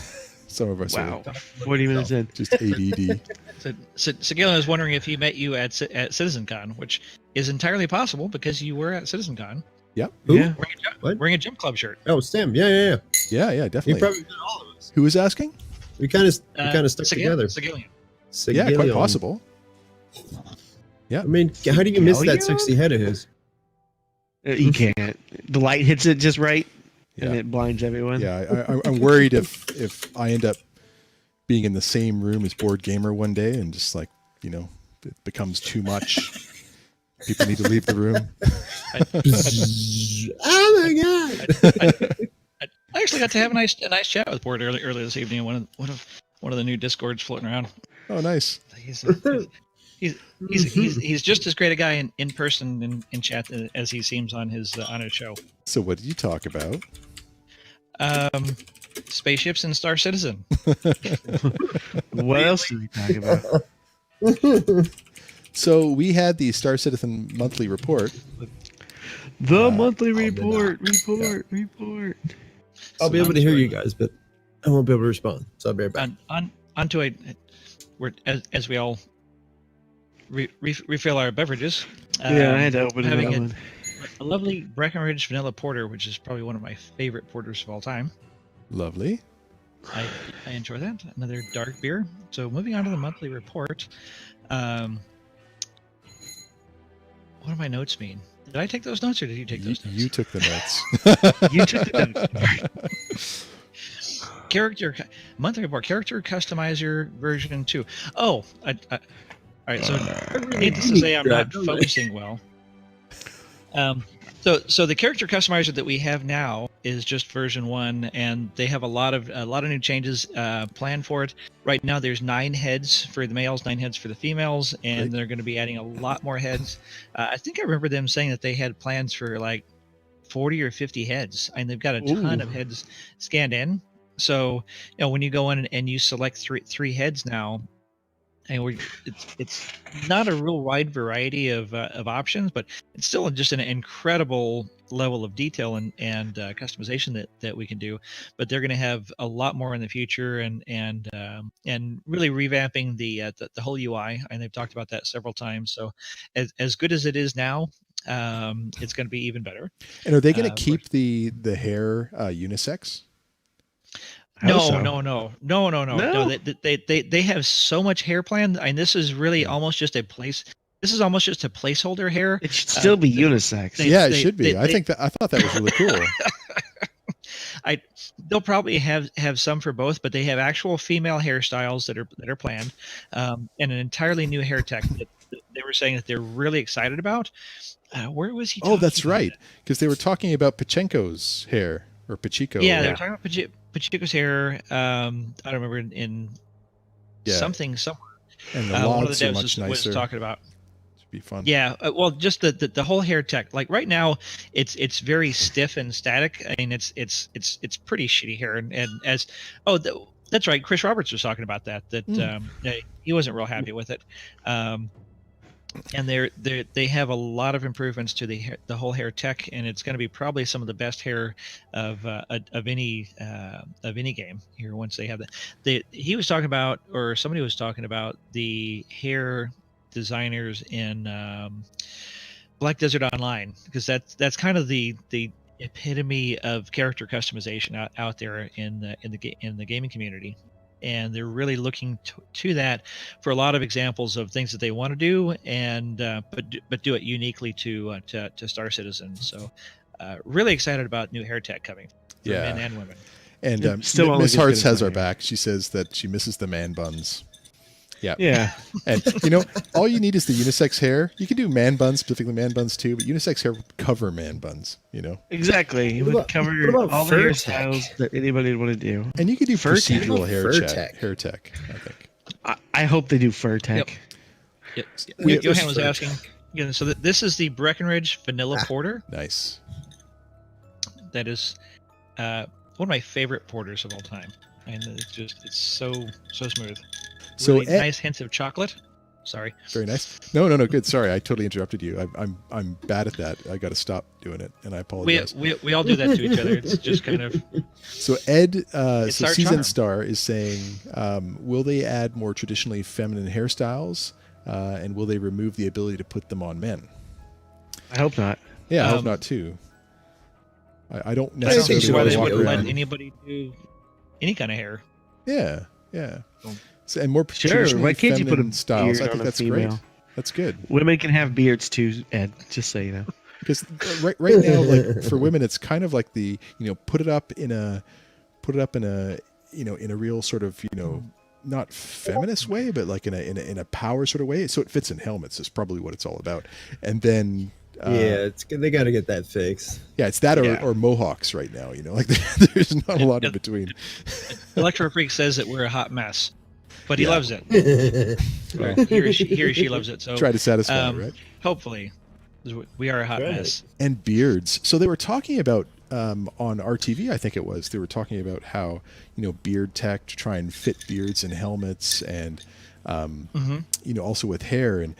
Some of us Wow, are 40 minutes in. just ADD. So Galen was wondering if he met you at CitizenCon, which is entirely possible because you were at CitizenCon Who? Yeah. What? wearing a gym club shirt. Oh, Sam. Yeah. Yeah, He definitely. probably did all of us. Who was asking? We kind of stuck together. Sigillian. Yeah, quite Sigillion. possible. I mean, how do you miss that Sigillion? 60 head of his? You can't. The light hits it just right, and Yeah. it blinds everyone. Yeah, I'm worried if I end up being in the same room as Board Gamer one day and just like, it becomes too much. People need to leave the room. Oh my god! I actually got to have a nice chat with Board earlier this evening. One of the new Discords floating around. Oh, nice. He's just as great a guy in person in chat as he seems on his show. So what did you talk about? Spaceships and Star Citizen. What else did we talk about? So we had the Star Citizen monthly report. The monthly I'll be report. I'll be able to hear you guys, but I won't be able to respond. So I'll be right back. Onto a we're as we all refill our beverages. Yeah, I had to open having another one. a lovely Breckenridge vanilla porter, which is probably one of my favorite porters of all time. Lovely. I enjoy that. Another dark beer. So moving on to the monthly report. What do my notes mean? Did I take those notes or did you take those notes? You took the notes. You took the notes. Character monthly report. Character customizer version 2. Oh, all right. So needless to say, I'm not focusing well. So the character customizer that we have now is just version 1, and they have a lot of new changes planned for it. Right now, there's 9 heads for the males, 9 heads for the females, and Great. they're going to be adding a lot more heads. I think I remember them saying that they had plans for like 40 or 50 heads, and they've got a ton of heads scanned in. So when you go in and you select three heads now. And it's not a real wide variety of options, but it's still just an incredible level of detail and customization that we can do. But they're going to have a lot more in the future, and really revamping the whole UI. And they've talked about that several times. So as good as it is now, it's going to be even better. And are they going to keep the hair unisex? No. They have so much hair plan, and this is really almost just a place. This is almost just a placeholder hair. It should still be unisex. Yeah, it should be. I thought that was really cool. they'll probably have some for both, but they have actual female hairstyles that are planned, and an entirely new hair tech that they were saying that they're really excited about. Where was he? Oh, that's talking about right. it? Because they were talking about Pachenko's hair or Pachico. Yeah, they or- were talking about Pachico's hair. I don't remember in Yeah. something somewhere. And the One of logs the are devs much was nicer. talking about. Should be fun. Yeah, well, just the whole hair tech. Like right now, it's very stiff and static. I mean, it's pretty shitty hair. And as that's right, Chris Roberts was talking about that. He wasn't real happy with it. And they have a lot of improvements to the whole hair tech, and it's going to be probably some of the best hair of any game here once they have that. He was talking about, or somebody was talking about the hair designers in Black Desert Online, because that's kind of the epitome of character customization out there in the gaming community. And they're really looking to that for a lot of examples of things that they want to do, and but do it uniquely to Star Citizen. So, really excited about new hair tech coming for men and women. And Still only Miss as good Hearts as has my our hair. back. She says that she misses the man buns. Yeah. Yeah. And all you need is the unisex hair. You can do man buns, specifically man buns too, but unisex hair would cover man buns, Exactly. It What would about- cover what about all the fur hairstyles that anybody would want to do. And you could do Fur tech? procedural What hair about fur tech, tech? hair tech, I think. I hope they do fur tech. Yep. We- Johan was fur asking. Yeah, so this is the Breckenridge Vanilla Porter. Nice. That is one of my favorite porters of all time, and it's so smooth. So Really nice hints of chocolate. Sorry. Very nice. No, good. Sorry, I totally interrupted you. I'm bad at that. I got to stop doing it, and I apologize. We all do that to each other. It's just kind of So Ed, It's so our Season charm. Star is saying, will they add more traditionally feminine hairstyles, and will they remove the ability to put them on men? I hope not. Yeah, I hope not too. I don't I don't necessarily see why want they to walk wouldn't let around. anybody do any kind of hair. Yeah. So, and more Sure. traditionally Why can't you put a feminine styles. beard I on think a that's female? great. That's good. Women can have beards too, Ed. Just so you know. Because right now, like for women, it's kind of like the put it up in a in a real sort of not feminist way, but like in a power sort of way. So it fits in helmets is probably what it's all about. And then they got to get that fixed. yeah, it's that Yeah. or mohawks right now. Like there's not a lot in between. Electro Freak says that we're a hot mess, but he Yeah. loves it. Or he or she loves it. So Try to satisfy, right? hopefully, we are a hot Right. mess. And beards. So they were talking about on RTV, I think it was. They were talking about how beard tech to try and fit beards in helmets, and also with hair. And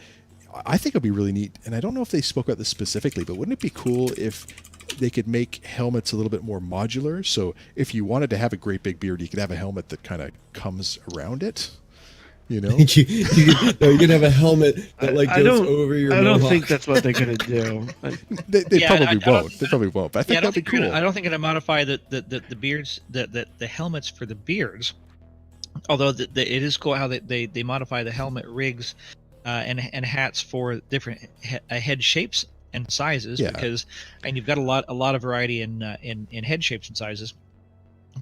I think it'd be really neat. And I don't know if they spoke about this specifically, but wouldn't it be cool if they could make helmets a little bit more modular? So if you wanted to have a great big beard, you could have a helmet that kind of comes around it. you could have a helmet that I goes don't- over your I don't mohawk. think that's what they're gonna do. They Yeah, probably I don't- won't. They probably won't. But I think Yeah, I don't that'd be think cool. I don't think it'll modify the beards, the helmets for the beards. Although it is cool how they modify the helmet rigs and hats for different head shapes and sizes, Yeah. and you've got a lot of variety in head shapes and sizes.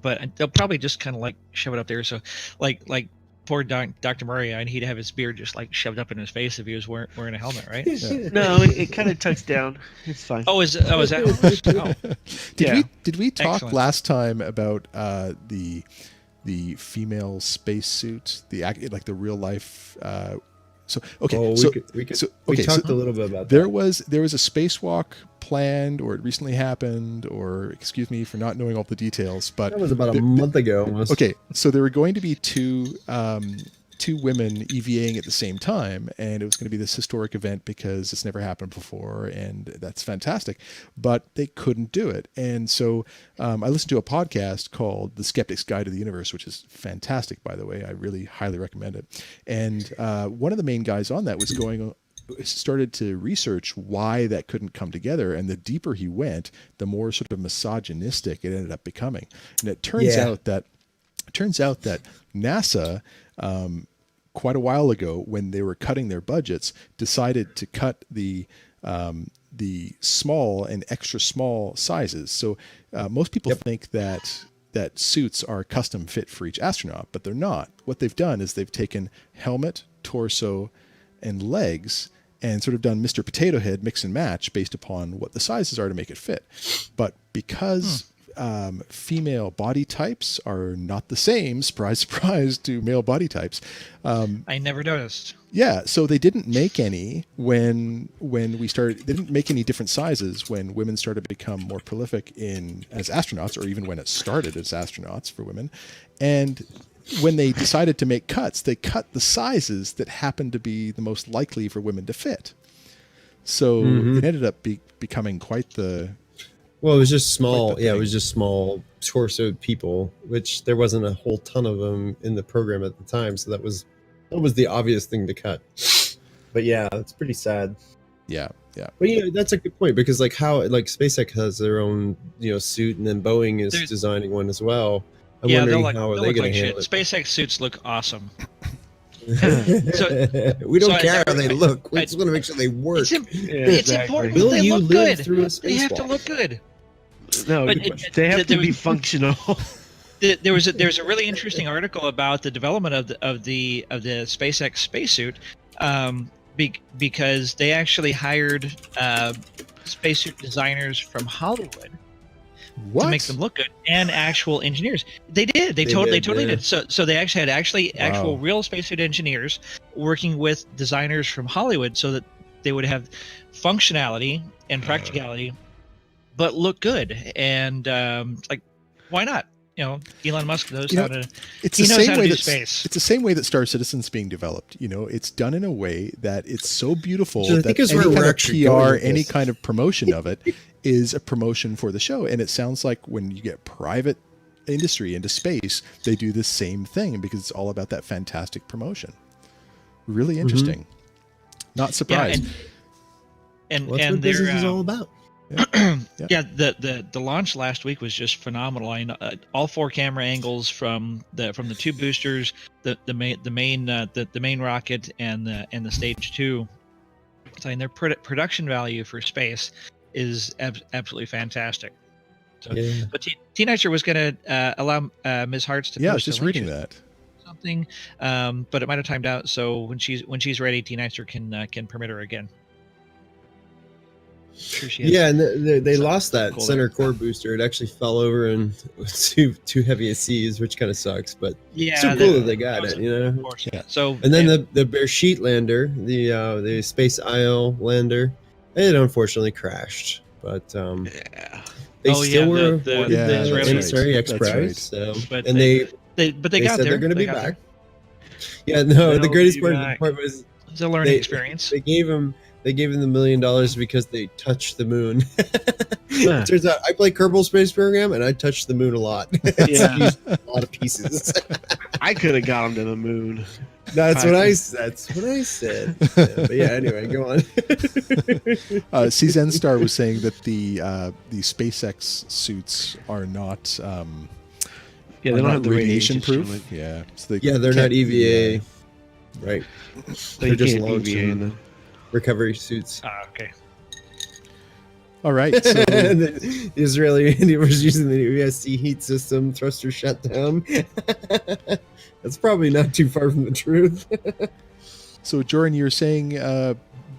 But they'll probably just kind of like shove it up there. So like poor Dr. Murray, and he'd have his beard just like shoved up in his face if he was wearing a helmet, right? No, it kind of tucks down. It's fine. Is that? Oh. Did we talk Excellent. last time about the female spacesuit, like the real life? So okay, Oh, so we okay, so talked a little bit about there that. was a spacewalk planned, or it recently happened, or excuse me for not knowing all the details, but That was about a month ago almost. okay, so there were going to be two women EVAing at the same time, and it was going to be this historic event because it's never happened before, and that's fantastic. But they couldn't do it, and so I listened to a podcast called "The Skeptic's Guide to the Universe," which is fantastic, by the way. I really highly recommend it. And one of the main guys on that started to research why that couldn't come together, and the deeper he went, the more sort of misogynistic it ended up becoming. And it turns out that NASA, quite a while ago, when they were cutting their budgets, decided to cut the the small and extra small sizes. So most people think that suits are custom fit for each astronaut, but they're not. What they've done is they've taken helmet, torso, and legs and sort of done Mr. Potato Head mix and match based upon what the sizes are to make it fit. But because female body types are not the same, surprise, surprise, to male body types. I never noticed. Yeah, so they didn't make any when we started. They didn't make any different sizes when women started to become more prolific as astronauts, or even when it started as astronauts for women. And when they decided to make cuts, they cut the sizes that happened to be the most likely for women to fit. So it ended up becoming quite the... Well, it was just small. Yeah, it was just small torsoed people, which there wasn't a whole ton of them in the program at the time. So that was the obvious thing to cut. But yeah, it's pretty sad. Yeah, yeah. But that's a good point, because like SpaceX has their own suit, and then Boeing is designing one as well. I'm wondering how are they going to handle it. SpaceX suits look awesome. We don't care how they look. We just want to make sure they work. It's important. Will They you look live good. through a They have to spacewalk? look good. No, But they have to be functional. There's a really interesting article about the development of the SpaceX spacesuit, because they actually hired spacesuit designers from Hollywood to make them look good, and actual engineers. They did. They totally did. So they actually had actual real spacesuit engineers working with designers from Hollywood, so that they would have functionality and practicality, but look good. And like, why not? Elon Musk knows how to. It's the same way that Star Citizen's being developed. It's done in a way that it's so beautiful that any kind of PR, any kind of promotion of it is a promotion for the show. And it sounds like when you get private industry into space, they do the same thing, because it's all about that fantastic promotion. Really interesting. Not surprised. Yeah, and that's what business is all about. Yeah, the launch last week was just phenomenal. I know, all 4 camera angles from the 2 boosters, the main rocket, and the stage 2. Saying their production value for space is absolutely fantastic. So, but T-Nicer was going to allow Ms. Hartz to. Yeah, I was just reading that. Something, but it might have timed out. So when she's ready, T-Nicer can permit her again. Sure, and they lost that center core booster. It actually fell over and was too heavy a seas, which kind of sucks. But so cool that they got it, Yeah. So and then the Beresheet lander, the Space Isle lander, it unfortunately crashed. But they still were awarded the Emissary X Prize. Right. And they got said there. They're going to be back. Yeah, no. The greatest part was it's a learning experience. They gave him the $1 million because they touched the moon. It turns out I play Kerbal Space Program, and I touched the moon a lot. Used a lot of pieces. I could have got him to the moon. That's what I said. But yeah, anyway, go on. CZN Star was saying that the SpaceX suits are not they don't have the radiation proof. Yeah, so they're not EVA. Right. They're just long recovery suits. Okay. All right. So the Israeli was using the USC heat system, thruster shutdown. That's probably not too far from the truth. So, Jordan, you were saying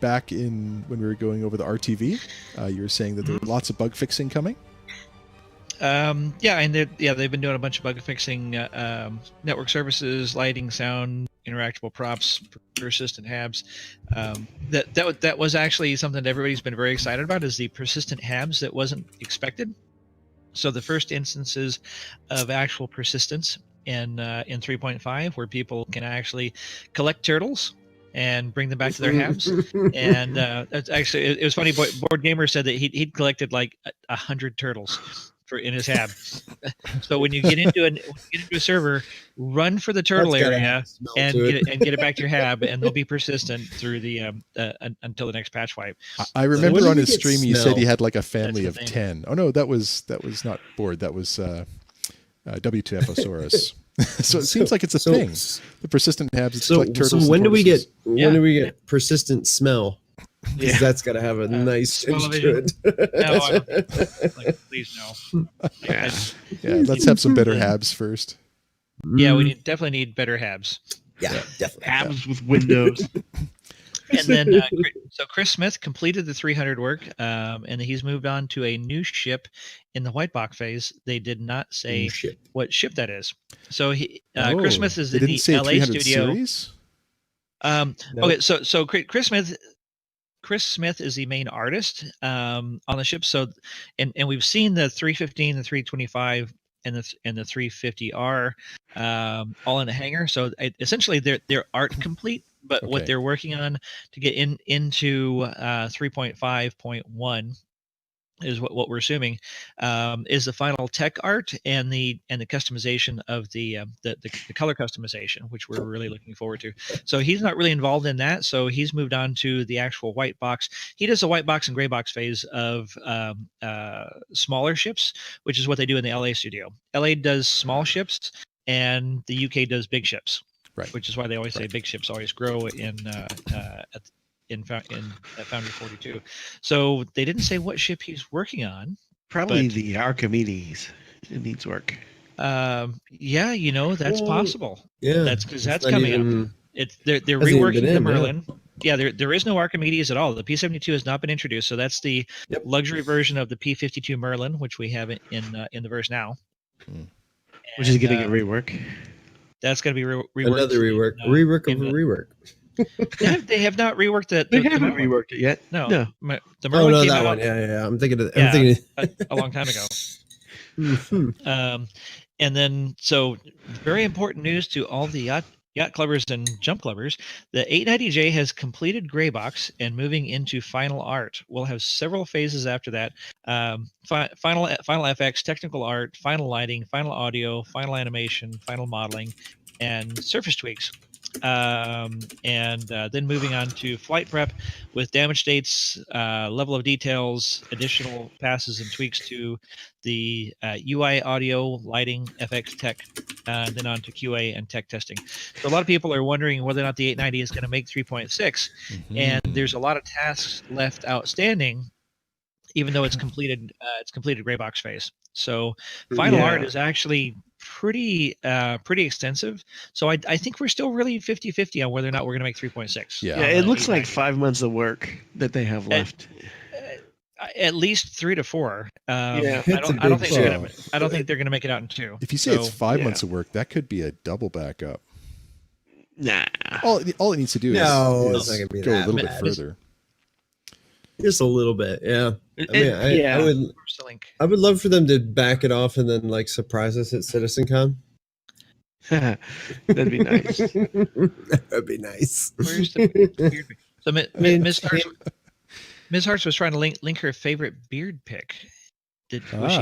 back when we were going over the RTV, you were saying that there were lots of bug fixing coming. And they've been doing a bunch of bug fixing, network services, lighting, sound, interactable props, persistent HABs. That was actually something that everybody's been very excited about, is the persistent HABs that wasn't expected. So the first instances of actual persistence in 3.5, where people can actually collect turtles and bring them back to their HABs. And that's actually, it was funny. Board Gamer said that he'd collected like 100 turtles in his HAB. So when you get into a server, run for the turtle area and get it back to your HAB, and they'll be persistent through the until the next patch wipe. I remember on his stream he said he had like a family of 10. Oh no, that was not Board. That was W2Fosaurus. So it seems like it's a thing. The persistent HABs collect turtles. So when do we get persistent smell? Because that's got to have a nice tinge to Smell-o-vision. it. No, I don't think, like, please no. Yeah. Yeah, let's have some better habs first. Yeah, we definitely need better habs. Yeah, definitely. Abs with windows. And then, so Chris Smith completed the 300 work, and he's moved on to a new ship in the white box phase. They did not say New ship. what ship that is. So Oh, Chris Smith is they in didn't the say LA 300 studio. series? No. Okay, so Chris Smith is the main artist on the ship. So, and we've seen the 315, the 325, and the 350R all in the hangar. So essentially, they're art complete. But what Okay. they're working on to get into 3.5.1 is what we're assuming is the final tech art and the customization of the color customization, which we're really looking forward to. So he's not really involved in that. So he's moved on to the actual white box. He does the white box and gray box phase of smaller ships, which is what they do in the LA studio. LA does small ships, and the UK does big ships. Right. Which is why they always say big ships always grow in Foundry 42. So they didn't say what ship he's working on. Probably But- the Archimedes. It needs work. Yeah, that's Well, possible. Yeah. That's because that's It's not coming up. even- It's they're Hasn't even reworking been the in, yeah. Merlin. Yeah, there is no Archimedes at all. The P-72 has not been introduced, so that's the Yep. luxury version of the P-52 Merlin, which we have in the verse now. Which is And, getting a rework. That's going to be reworked. Another rework. in, Rework of in a the- rework. They have not reworked the. They the haven't Merlin. reworked it yet. No, No. The Oh Merlin no, came that out one. Yeah. I'm thinking of. Yeah. I'm thinking. a long time ago. Mhm. And then, so very important news to all the yacht clubbers and jump clubbers. The 890J has completed gray box and moving into final art. We'll have several phases after that. Final FX, technical art, final lighting, final audio, final animation, final modeling, and surface tweaks. And then moving on to flight prep with damage states, level of details, additional passes and tweaks to the UI, audio, lighting, FX tech, then on to QA and tech testing. So a lot of people are wondering whether or not the 890 is going to make 3.6, and there's a lot of tasks left outstanding, even though it's completed gray box phase. So final Yeah. art is actually pretty extensive. So I think we're still really 50-50 on whether or not we're going to make 3.6. Yeah. Yeah, it looks like 890. 5 months of work that they have left. At least 3 to 4. Yeah. It's a I don't big think they're gonna. show. I don't think they're gonna make it out in 2. If you say it's So, 5 yeah. months of work, that could be a double backup. Nah. All it needs to do No, is it's not gonna be go a that little bad. bit further. Just a little bit. Yeah. I mean, Yeah. I would. where's the link? I would love for them to back it off and then like surprise us at CitizenCon. That'd be nice. That'd be nice. Where's the beard pic? So mean, Ms. Hartz was trying to link her favorite beard pic. Was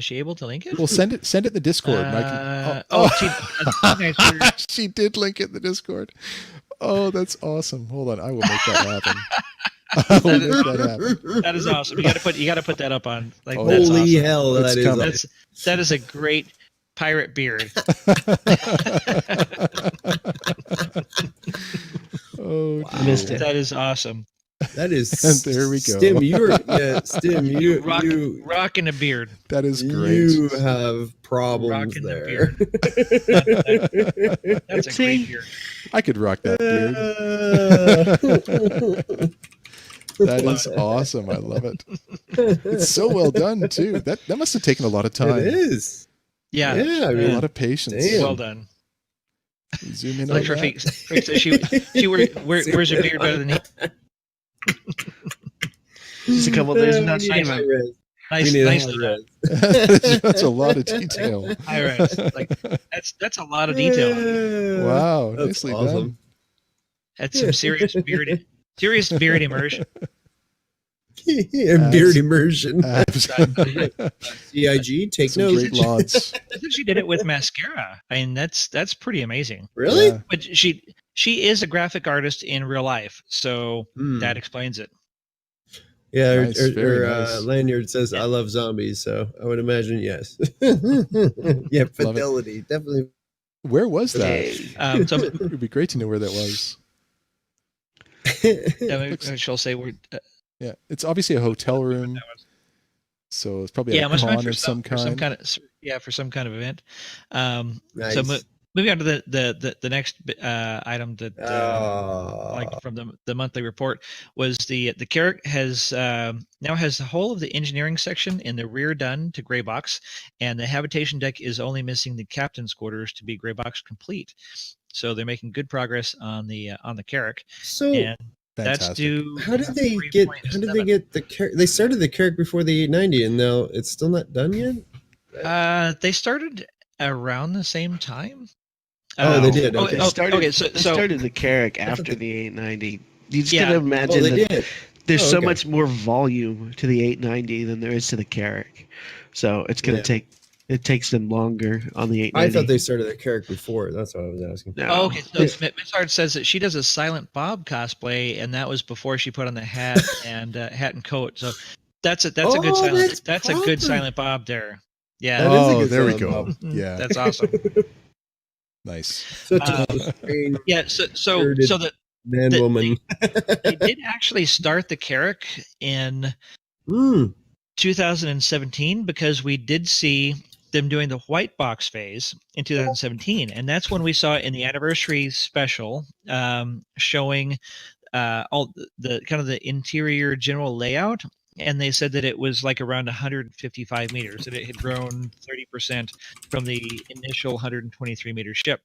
she able to link it? Well, send it in the Discord. and I can, she did link it in the Discord. Oh, that's awesome. Hold on, I will make that happen. I will make that happen. That is awesome. You got to put that up on. Like, Oh, that's Holy awesome. hell, It's that is coming. awesome. That is a great pirate beard. Oh, I missed it. That is awesome. That is. And there we go. Stim, you Rocking a beard. that is great. You have problems Rocking the there. That's a See? great beard. I could rock that beard. That is awesome. I love it. It's so well done too. That must have taken a lot of time. It is. Yeah. Yeah, I A mean, lot of patience. Damn. Well done. Zoom in on Electro that. Freak says she wears her beard better than he. Just a couple days without we seeing need him. high-res. Nice, We need nice. high-res. That's a lot of detail. High-res. Like that's a lot of detail. Wow, That's nicely awesome. That's some serious beard immersion. Beard immersion. done. CIG, take Some notes. great lawns. I think she did it with mascara. I mean, that's pretty amazing. Really? Yeah. But she is a graphic artist in real life, so Hmm. that explains it. Yeah, Nice, very nice. Lanyard says, I love zombies, so I would imagine yes. Yeah, fidelity, definitely. Where was that? Hey. So It would be great to know where that was. Yeah, maybe she'll say we're. Yeah, it's obviously a hotel room, so it's probably Yeah, a it must have con been of some for some kind. kind of for some kind of event. So Nice. moving on to the next item that like Oh, from the monthly report was the Carrack has now has the whole of the engineering section in the rear done to gray box, and the habitation deck is only missing the captain's quarters to be gray box complete. So they're making good progress on the Carrack, so and that's Fantastic. due. how did they in get? How did they 3.7. get the Carrack? They started the Carrack before the 890, and now it's still not done yet. They started around the same time. Oh, they did. Oh, Okay. They started, okay. they started the Carrack after the 890. You just Yeah. gotta Oh, imagine they that did. there's Oh, so okay. much more volume to the 890 than there is to the Carrack. So it's gonna Yeah. it takes them longer on the I 890. thought they started the Carrack before. That's what I was asking. No. Oh, okay. So Miss Hart says that she does a Silent Bob cosplay, and that was before she put on the hat and coat. So that's a good Oh, silent. that's A good proper. Silent Bob there. Yeah. That is a Oh, good there we Silent go. Bob. Yeah, That's awesome. nice. Such Um, a strange, Yeah. So bearded the man woman. they did actually start the Carrack in Mm. 2017 because we did see them doing the white box phase in 2017, and that's when we saw in the anniversary special showing all the kind of the interior general layout, and they said that it was like around 155 meters, that it had grown 30% from the initial 123-meter ship.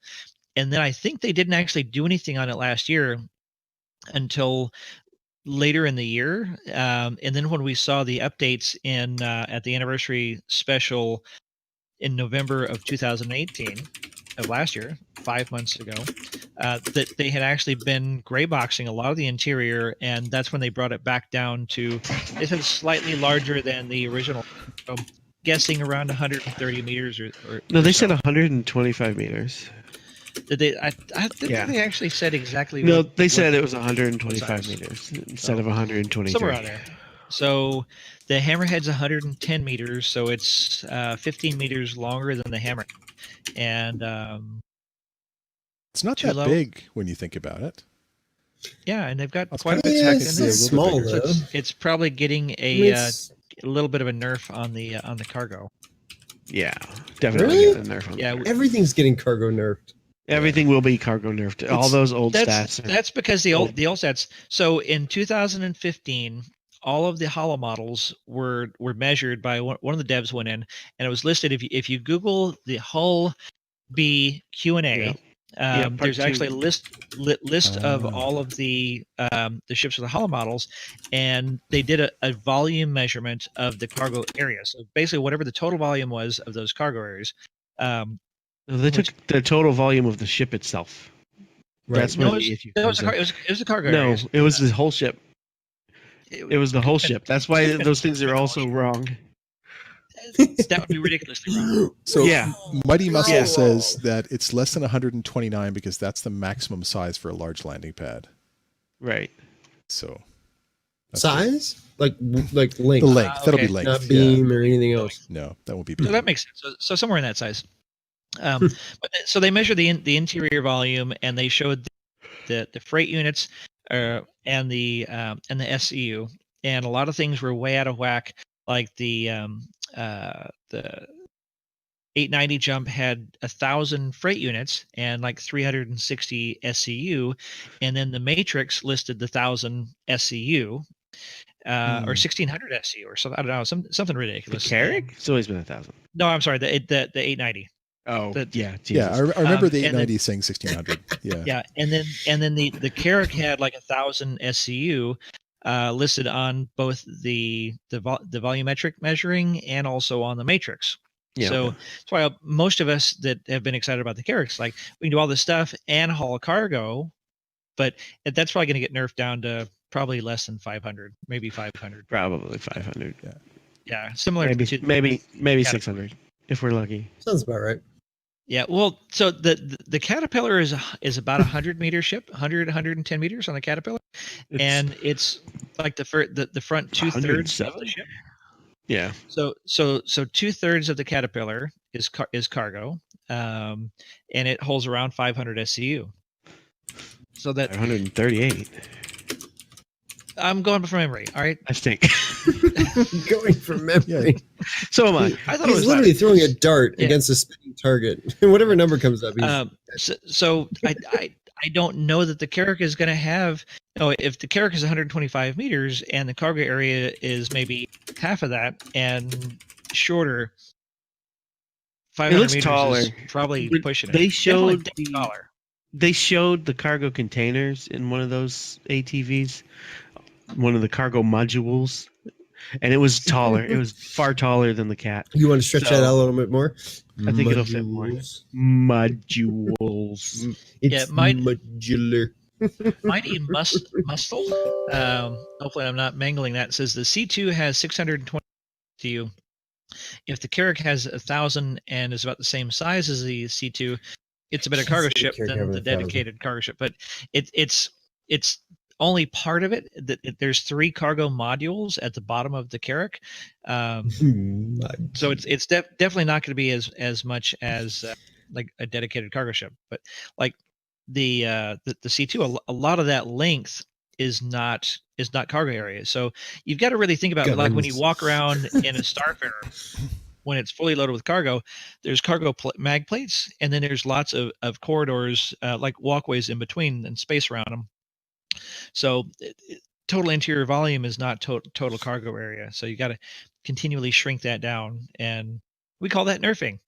And then I think they didn't actually do anything on it last year until later in the year, and then when we saw the updates in at the anniversary special in November of 2018 of last year, 5 months ago, that they had actually been gray boxing a lot of the interior, and that's when they brought it back down to, they said slightly larger than the original, so guessing around 130 meters or No, they so. said 125 meters. Did they? I didn't Yeah. think they actually said exactly. No, what, they what said it was 125 size? meters instead of Oh. 123. Somewhere around there. So the hammerhead's 110 meters, so it's 15 meters longer than the hammer, and It's not Too that low? big when you think about it. yeah, and they've got That's quite a kind bit of packed technically in a there. little Small bit So bigger. though. it's probably getting I mean, a little bit of a nerf on the cargo. Yeah, definitely Really? getting a nerf on Yeah, there. Everything's getting cargo nerfed. Everything will be cargo nerfed. All It's- those old that's stats. that's because the old stats. So in 2015, all of the hollow models were measured by one of the devs went in, and it was listed. If you Google the hull B Q&A, Yeah, part there's actually two. a list of Ah. all of the ships with the hollow models, and they did a volume measurement of the cargo area. So basically, whatever the total volume was of those cargo areas. No, they took the total volume of the ship itself. Right. That's No, where it was, the issue it was comes in. it was the cargo No, areas. it was the whole ship. It was the whole ship. That's why those things are all also wrong. That would be ridiculously wrong. So Yeah. Mighty Muscle Yeah. says that it's less than 129 because that's the maximum size for a large landing pad. Right. So that's Size? Like length. the length. That'll be Okay. length. Not Yeah. beam or anything else. No, that won't be So beam. that makes sense. So somewhere in that size. So they measured the interior volume, and they showed the freight units and the SCU, and a lot of things were way out of whack. Like the 890 jump had 1,000 freight units and like 360 SCU, and then the Matrix listed the 1,000 SCU. Or 1,600 SCU or something. I don't know, something The ridiculous. Carrack? It's always been 1,000. No, I'm sorry. The 890. Oh, But- yeah. Yeah, Jesus. I remember the and then- 890 saying 1600. Yeah. Yeah, and then the Carrack had like 1,000 SCU listed on both the volumetric measuring and also on the matrix. Yeah. So that's why most of us that have been excited about the Carracks, like we can do all this stuff and haul cargo, but that's probably going to get nerfed down to probably less than 500, maybe 500. Probably 500. Yeah, similar Maybe to maybe Caterpillar. 600 if we're lucky. Sounds about right. Yeah, well, so the Caterpillar is about 100-meter ship, 110 meters on the Caterpillar, and it's like the front 2/3 of 107? the ship. Yeah. So 2/3 of the Caterpillar is cargo, and it holds around 500 SCU. So that 138. I'm going from memory. All right. I stink. Going from memory. So am I. I thought it He's was literally throwing a dart Yeah. against a spinning target. Whatever number comes up, he's So I don't know that the Carrack is going to have. If the Carrack is 125 meters and the cargo area is maybe half of that and shorter, 500 looks meters taller. is probably But pushing it. they showed Definitely the- taller. They showed the cargo containers in one of those ATVs, one of the cargo modules, and it was taller. It was far taller than the cat. You want to stretch So, that out a little bit more? I think it'll fit more. Modules. Modules. It's modular. Mighty Muscle. Hopefully, I'm not mangling that. It says the C2 has 620 TU. If the Carrack has 1,000 and is about the same size as the C2, it's a better cargo ship than the dedicated cargo ship. But it's only part of it. There's 3 cargo modules at the bottom of the Carrack. So it's definitely not going to be as much as like a dedicated cargo ship. But like the C2, a lot of that length is not cargo area. So you've got to really think about like when you walk around in a Starfarer, when it's fully loaded with cargo, there's cargo mag plates, and then there's lots of corridors, like walkways in between and space around them. So total interior volume is not total cargo area. So you got to continually shrink that down, and we call that nerfing.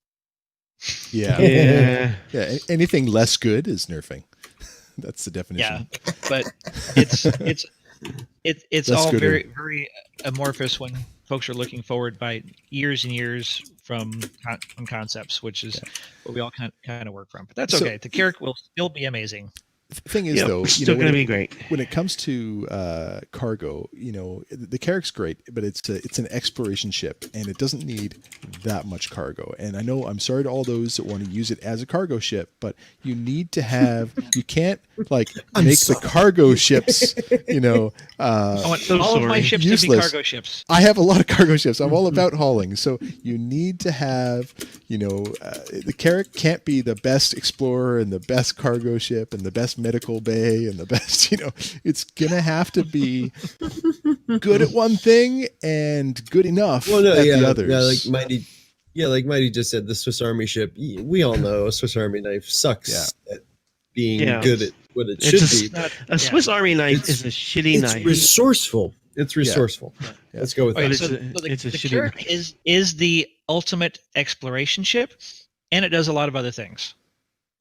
Yeah. Anything less good is nerfing. That's the definition. Yeah, but it's That's all gooder. very very amorphous when folks are looking forward by years and years from concepts, which is what we all kind of work from. But that's So- okay. The Carrack will still be amazing. The thing is, Yep, though, still going to be great. when it comes to cargo, the Carrack's great, but it's an exploration ship, and it doesn't need that much cargo. And I know I'm sorry to all those that want to use it as a cargo ship, but you need to have. You can't make the cargo ships. I want all of my ships to be useless. cargo ships. I have a lot of cargo ships. I'm all about hauling. So you need to have, the Carrack can't be the best explorer and the best cargo ship and the best medical bay and the best, it's going to have to be good at one thing and good enough at the others. Like Mighty just said, the Swiss Army ship, we all know a Swiss Army knife sucks at being good at what it should be. A Swiss Army knife is a shitty knife. It's resourceful. It's resourceful. Yeah. Let's go with Okay, that. so it's a the shitty Carrack knife. is the ultimate exploration ship, and it does a lot of other things.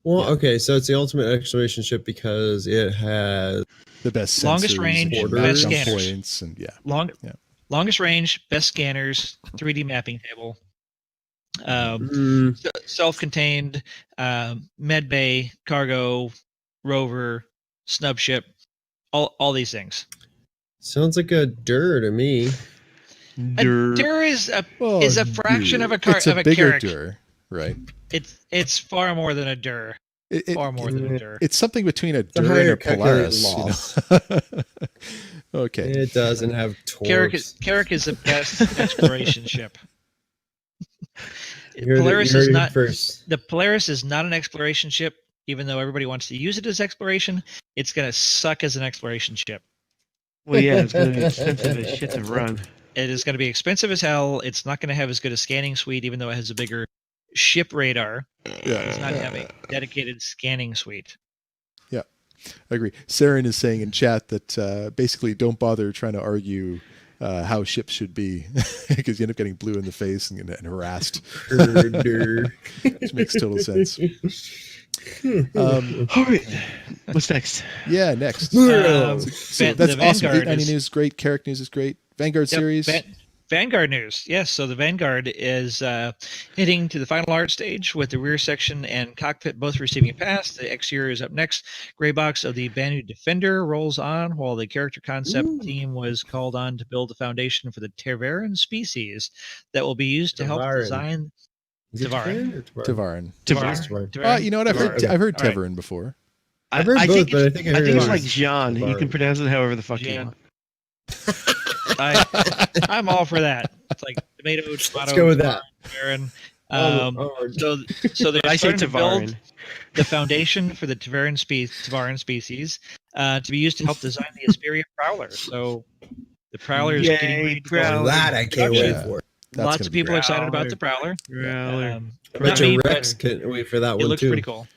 Well, okay, so it's the ultimate exploration ship because it has The best Longest sensors range, and best jump scanners. points and Longest range, best scanners, 3D mapping table, self-contained, med bay, cargo, rover, snub ship, all these things. sounds like a dir to me. A dir is a fraction of a It's a bigger Carrack. dir, right? It's far more than a dir. Far more than a dir. It's something between a a dir and higher a Polaris. calculated Okay. It doesn't have torques. Carrack is the best exploration ship. You heard it- Polaris you heard is it not. first. The Polaris is not an exploration ship, even though everybody wants to use it as exploration. It's going to suck as an exploration ship. Well, yeah, it's going to be expensive as shit to run. It is going to be expensive as hell. It's not going to have as good a scanning suite, even though it has a bigger ship radar. It's not going to have a dedicated scanning suite. I agree. Saren is saying in chat that basically don't bother trying to argue how ships should be because you end up getting blue in the face and harassed. Which makes total sense. All right. What's next? Yeah, next. Um, So the that's awesome. Vanguard 890 is- news is great. Carrack news is great. Vanguard Yep, series. Vanguard news. Yes, so the Vanguard is heading to the final art stage with the rear section and cockpit both receiving a pass. The exterior is up next. Gray box of the Banu Defender rolls on while the character concept team was called on to build the foundation for the Tervaran species that will be used to help Tavaran. design Is it Tavaran? Tavaran or Tavaran? Tavaran. Tavaran. You know what? I've heard Tavaran. I've heard All right. Tavaran before. I've heard both, think but I it's- think I heard it's it like was Jean. You can Tavaran. pronounce it however the fuck you Jean. want. I'm all for that. It's like tomato, Let's go with that. Tavaran. Onward. So they're I say starting to build Tavaran. the foundation for the Tavaran species. to be used to help design the Asperia Prowler. So the Prowler is Yay, getting ready to Prowler. go. That I can't wait Yeah. for. That's Lots gonna of be people great. are excited about the Prowler. Prowler. I Not bet me, your but Rex can't wait for that it one looks too. pretty cool.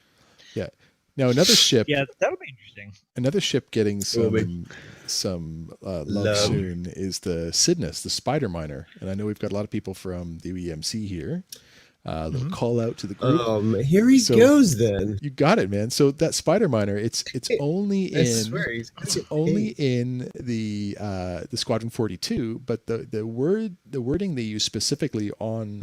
Now another ship, Yeah, that'll be interesting. getting will be. some love Love. soon is the Cydnus, the spider miner, and I know we've got a lot of people from the EMC here. Little call out to the group. Here he So- goes then. You got it, man. So that spider miner, it's only I in swear he's it's only in the Squadron 42, but the wording they use specifically on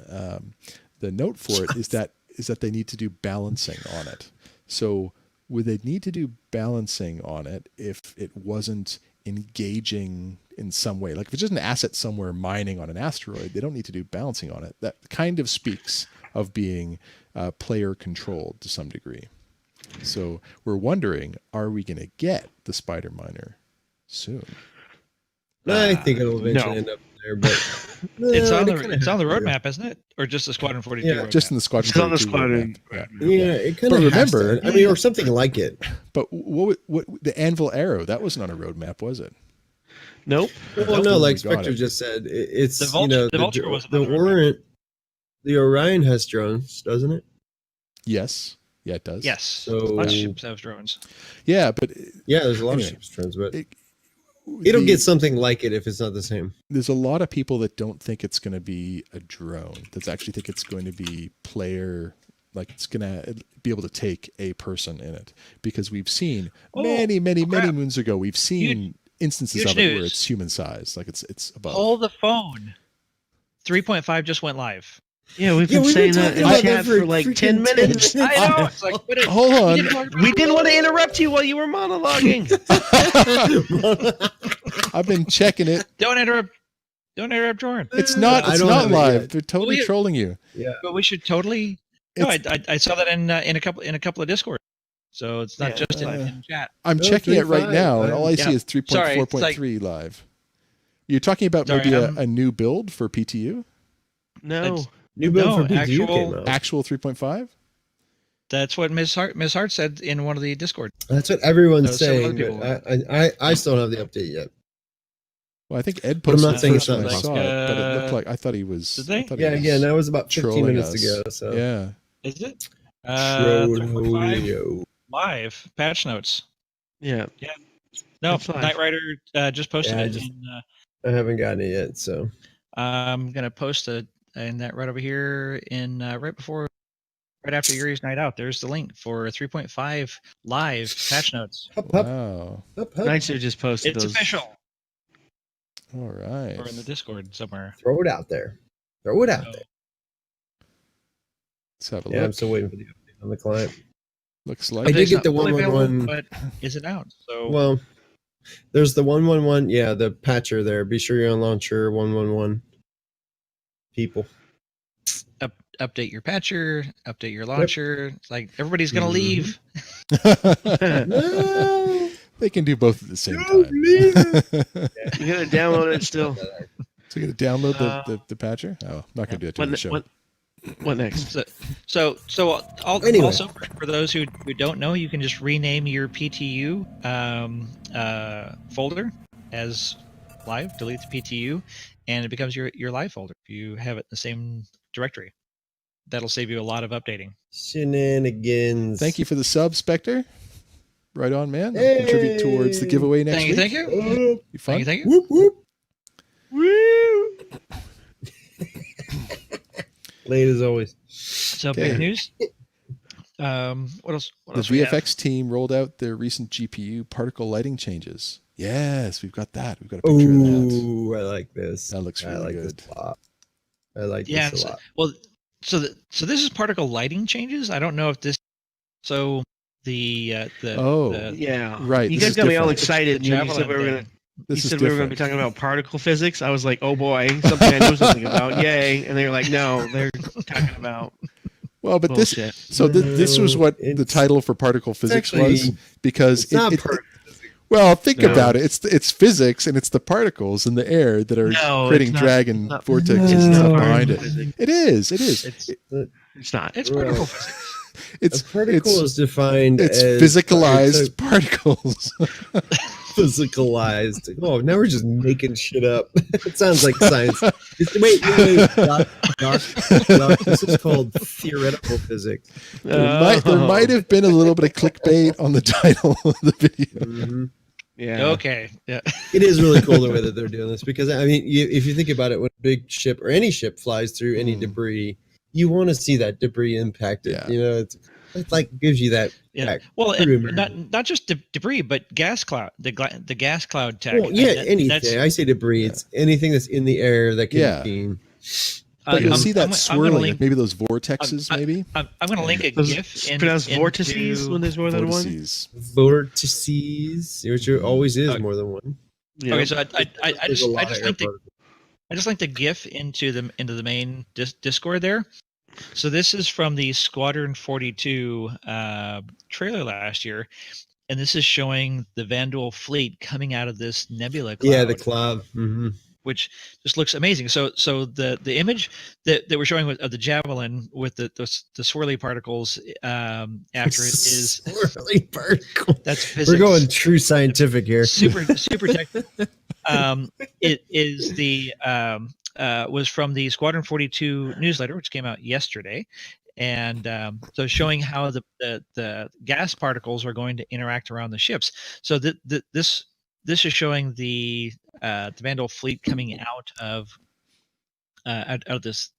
the note for it is that they need to do balancing on it. So would they need to do balancing on it if it wasn't engaging in some way? Like if it's just an asset somewhere mining on an asteroid, they don't need to do balancing on it. That kind of speaks of being player controlled to some degree. So we're wondering, are we going to get the spider miner soon? I think it'll eventually no. end up there, but It's on it the kinda it's on the has to. roadmap, isn't it? Or just the Squadron 42 Yeah, roadmap? Just in the Squadron It's on the 42 Squadron. roadmap. Yeah, it kind But of remember- I mean, or something like it. But what the Anvil Arrow, that wasn't on a roadmap, was it? Nope. Well, no, like We got Spectre it. just said, it's The Vulture- the Vulture the, wasn't the on the roadmap. Warrant, the Orion has drones, doesn't it? Yes. Yeah, it does. Yes. So- Lots of ships have drones. Yeah, but Yeah, there's a lot Anyway, of ships drones, but it- it'll the- get something like it if it's not the same. there's a lot of people that don't think it's going to be a drone. That actually think it's going to be player, like it's going to be able to take a person in it. Because we've seen Oh, many crap. moons ago, we've seen instances huge of it where news. it's human size, like it's above. Hold the phone. 3.5 just went live. Yeah, we've Yeah, been we've saying been that in talking about chat that for for like freaking 10 minutes. 10 I know. It's like, but Hold on. We didn't want to interrupt you while you were monologuing. I've been checking it. Don't interrupt Jordan. It's not. I It's don't not have it live. yet. They're totally Well, trolling you. Yeah. But we should totally. No, It's- I saw that in a couple of Discord. So it's not Yeah, just uh, in chat. I'm No, checking it right 3.5, now, and all I see yeah. is Sorry, it's 3.4.3 live. You're talking about Sorry, maybe I'm- a new build for PTU? No. It's- New build No, for PTU actual- came out. Actual 3.5? That's what Ms. Hart said in one of the Discord. That's what everyone's No, several saying. other people But I still don't have the update yet. Well, I think Ed But I'm posted not it saying first it's when not I saw it, but it looked uh, like I thought he was. did they? I thought he Yeah, was again, that was about 15 trolling minutes us. ago. So Yeah. Is it? 3.5 Trollio. live patch notes. Yeah. No, It's live. Knight Rider just posted Yeah, I it. just- in, I haven't gotten it yet. So I'm gonna post it in that right over here in right after Yuri's Night Out. There's the link for 3.5 live patch notes. Hup, hup, Wow. hup, hup. Knights are just posted It's those. official, All right. or in the Discord somewhere. Throw it out there. Throw it out So, there. Let's have a Yeah, I'm look. still waiting for the update on the client. Looks I like did it's get not the fully available, 111. but is it out? So Well, there's the 111. Yeah, the patcher there. Be sure you're on launcher 111. People. update your patcher, update your launcher. It's like everybody's gonna Mhm. leave. No. they can do both at the same No, time. You gotta download it still. So you're gonna download the patcher? Oh, I'm not gonna do it during the show. What next? So Anyway. also for those who don't know, you can just rename your PTU folder as live, delete the PTU, and it becomes your live folder if you have it in the same directory. That'll save you a lot of updating. Shenanigans. Thank you for the sub, Spectre. Right on, man. That'll Hey. contribute towards the giveaway next week. Thank you. Whoop, Be fun. Thank you. whoop, whoop. Woo! Late as always. So Okay. big news. What else? What The else we have? VFX team rolled out their recent GPU particle lighting changes. Yes, we've got that. We've got a picture of that. Ooh, I like this. That looks I really like good. this a lot. I like Yeah. this a So, lot. well, so this is particle lighting changes. I don't know if this. So the Oh. the- Yeah. Right, You this guys is got me all different. excited. The when you said javelin we were thing. gonna. This You is said we were going to be different. talking about particle physics. I was like, oh boy, something I knew something about. Yay! And they were like, no, they're talking about Well, but this bullshit. so this was what the It's- title for particle physics actually- was because It's not it, per- well, think No. about it. It's physics and it's the particles in the air that are No, creating it's not- drag and it's not- vortexes it's and stuff not behind particle it. physics. It is. It is. it's It's not. it's Right. particle physics. It's a particle it's is defined it's as physicalized particles. physicalized. Oh, now we're just making shit up. It sounds like science. Wait. Doc, this is called theoretical physics. There might have been a little bit of clickbait on the title of the video. Mm-hmm. Yeah. Okay. Yeah. It is really cool the way that they're doing this because I mean, if you think about it, when a big ship or any ship flies through any debris, you want to see that debris impacted. Yeah. You know, it's like gives you that. Yeah. that Well, true and immersion. not just debris, but gas cloud. The gas cloud tech. Well, yeah, That's- anything. I say debris. It's anything that's in the air that can Yeah. be. But you'll see that I'm gonna swirling, link- like maybe those vortexes, maybe I'm going to link a Those GIF pronounced vortices when there's more than one. vortices. Vortices, which always is more than one. Yeah. Okay, so I There's a lot of just air linked particles. I just linked a GIF into the main Discord there. So this is from the Squadron 42 trailer last year, and this is showing the Vanduul fleet coming out of this nebula cloud. Yeah, the cloud. Mm-hmm. Which just looks amazing. So the image that we're showing of the Javelin with the swirly particles after it is swirly particle. that's physics. We're going true scientific here. super tech. It is the was from the Squadron 42 newsletter, which came out yesterday, and so showing how the gas particles are going to interact around the ships. So this is showing the Vanduul fleet coming out of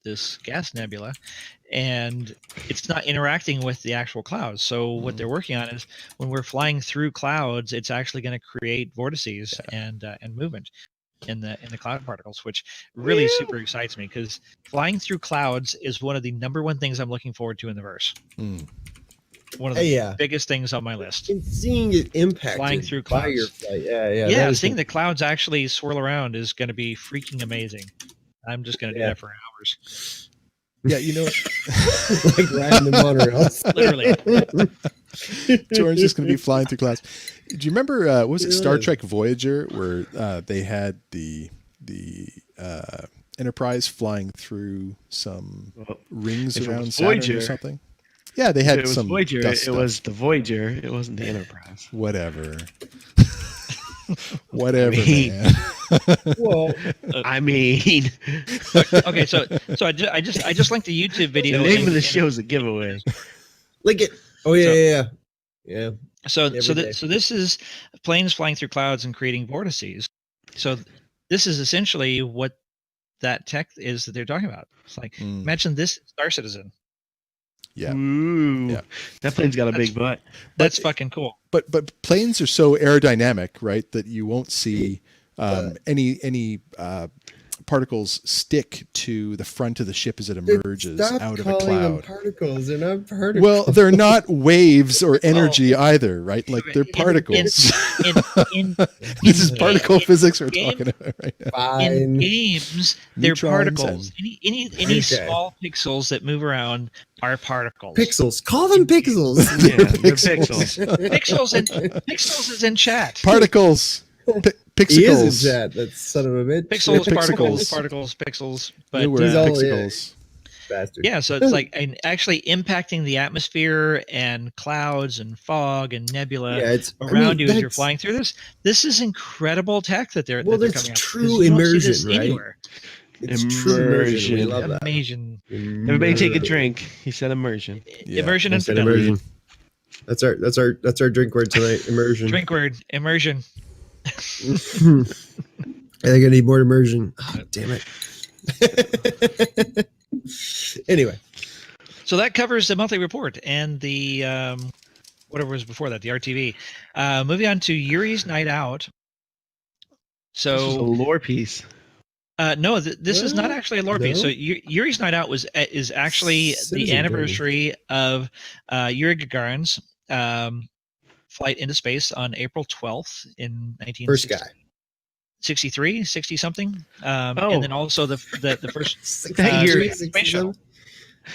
this gas nebula, and it's not interacting with the actual clouds. So what they're working on is when we're flying through clouds, it's actually going to create vortices and movement in the cloud particles, which really super excites me because flying through clouds is one of the number one things I'm looking forward to in the verse. One of the biggest things on my list. And seeing it impacted Flying through by clouds. your flight. Yeah. Yeah, seeing the clouds actually swirl around is going to be freaking amazing. I'm just going to do that for hours. Yeah, you know, like riding the monorail. Literally. Jordan's just going to be flying through clouds. Do you remember? Was it Star Really? Trek Voyager where they had the Enterprise flying through some rings if it around was Saturn or Voyager- something? Yeah, they had It was some Voyager. dust It stuff. was the Voyager. It wasn't the Enterprise. Whatever. Whatever, I mean- man. Well, I mean, Okay, so I just linked a YouTube the video. name of the and- show is a giveaway. like it. Oh yeah. So Every day. so this is planes flying through clouds and creating vortices. So this is essentially what that tech is that they're talking about. It's like imagine this Star Citizen. Yeah. Ooh, Yeah. that plane's got a big butt. That's fucking cool. But planes are so aerodynamic, right, that you won't see any particles stick to the front of the ship as it emerges Stop out of a calling them cloud. particles. They're not particles. Well, they're not waves or energy either, right? Like they're In- particles. In This is in- particle in- physics we're game- talking about right now. Fine. in games, they're Neutrons particles. Any Okay. small pixels that move around are particles. Pixels. Call them pixels. Yeah, they're Pixels. pixels. Pixels is in chat. Particles. He is Pixels. in chat. That son of a bitch. Pixels, Pixels. particles, pixels. But New word, He's all- pixels. Bastard. yeah, so it's like and actually impacting the atmosphere and clouds and fog and nebula Yeah, it's around you as you're that's- flying through this. This is incredible tech that they're Well, that they're that's coming out with, true 'cause you don't see this immersion, right? anywhere. It's true immersion. We Immersion. love that. Amazing Everybody take a drink. He said immersion. Yeah. immersion I and said fidelity. immersion. That's our drink word tonight. Immersion. Drink word immersion. I think I need more immersion. Oh, damn it. Anyway, So that covers the monthly report and the whatever was before that, the RTV. Moving on to Yuri's Night Out. This is a So lore piece. no, this is not Well, actually a lore piece. no. So Yuri's Night Out is actually Citizen the anniversary of Yuri Gagarin's flight into space on April 12th in first guy. 1963, 60 something. Oh. And then also the first That year. space shuttle.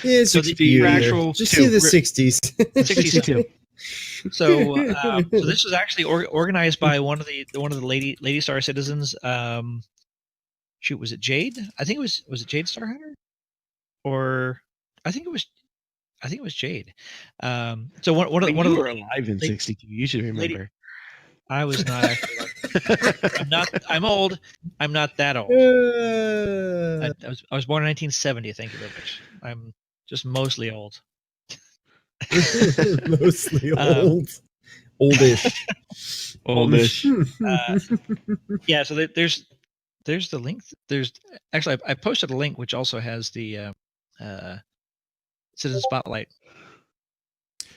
Yeah, So the 60 year. actual Just two. see the 60s. 62. So this was actually organized by one of the Lady Star citizens. Shoot, was it Jade? I think it was it Jade Starhunter? Or I think it was I think it was Jade. So one of You the were alive in lady- '62. You should remember. I was not actually. I'm not. I'm old. I'm not that old. I was born in 1970. Thank you very much. I'm just mostly old. Mostly old. Oldish. Oldish. Yeah. So there's the link. There's actually I posted a link which also has the Citizen Spotlight.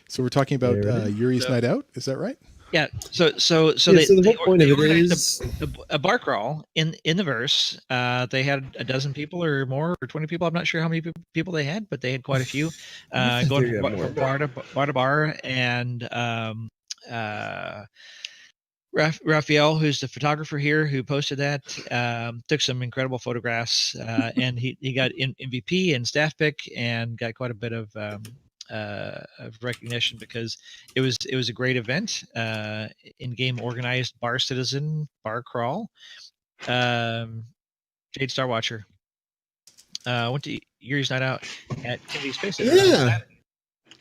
So we're talking about Yuri's Night Out. Is that right? Yeah. So So the whole point of it organized is a bar crawl in the verse. They had a dozen people or more, or 20 people. I'm not sure how many people they had, but they had quite a few. Going from bar to bar, and Raphael, who's the photographer here, who posted that, took some incredible photographs, and he got MVP and staff pick, and got quite a bit of recognition because it was a great event, in-game organized bar citizen bar crawl. Jade Starwatcher went to Yuri's Night Out at Kennedy Space Center. Yeah.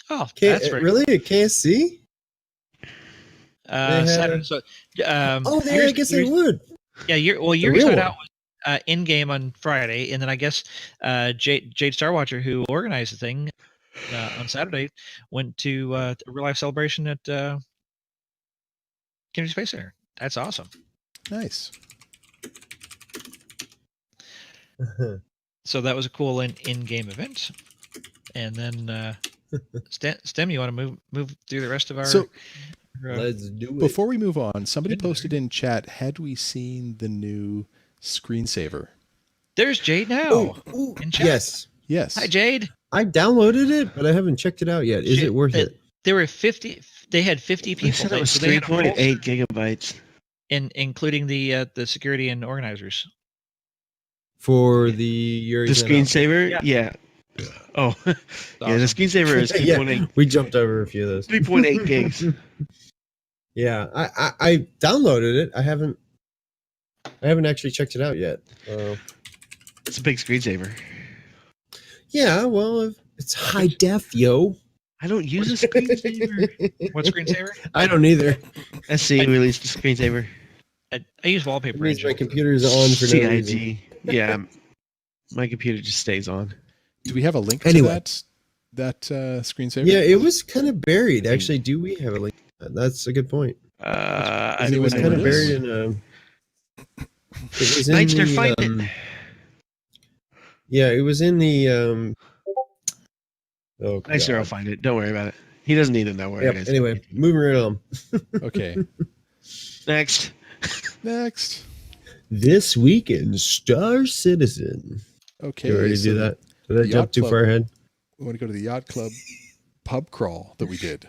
Oh, that's very really at KSC. Saturday. So, I guess they would. Yeah, Yuri's Night Out was in game on Friday, and then I guess Jade Starwatcher, who organized the thing on Saturday, went to a real life celebration at Kennedy Space Center. That's awesome. Nice. So that was a cool in-game event, and then Stem, you want to move through the rest of our? So let's do it. before we move on, somebody posted in chat, had we seen the new screensaver? There's Jade now. In chat. Yes. Hi, Jade. I downloaded it, but I haven't checked it out yet. Is it worth it? There were 50. They had 50 people. Said it was so they had 3.8 gigabytes, including the security and organizers. For the Yuri's the Night Out. Yeah. screensaver. Yeah. Oh, yeah. The Awesome. screensaver is 3.8. We jumped over a few of those. 3.8 gigs. Yeah, I downloaded it. I haven't actually checked it out yet. It's a big screensaver. Yeah, well, it's high def, yo. I don't use a screensaver. What screensaver? I don't either. SC released a screensaver. I use It wallpaper. means my Engine. computer's on for no reason. CIG. Yeah, my computer just stays on. Do we have a link Anyway. to that screensaver? Yeah, it was kind of buried. Actually, do we have a link? That's a good point. It was kind of buried in a. It was in Nightster, the, find it. Yeah, it was in the. Oh, Nightster will God. find it. Don't worry about it. He doesn't need to know where Yep, it is. anyway, moving right on. Okay. Next. Next. This week in Star Citizen. Okay. You already so do that? Did I the jump Yacht too Club- far ahead? We want to go to the Yacht Club pub crawl that we did.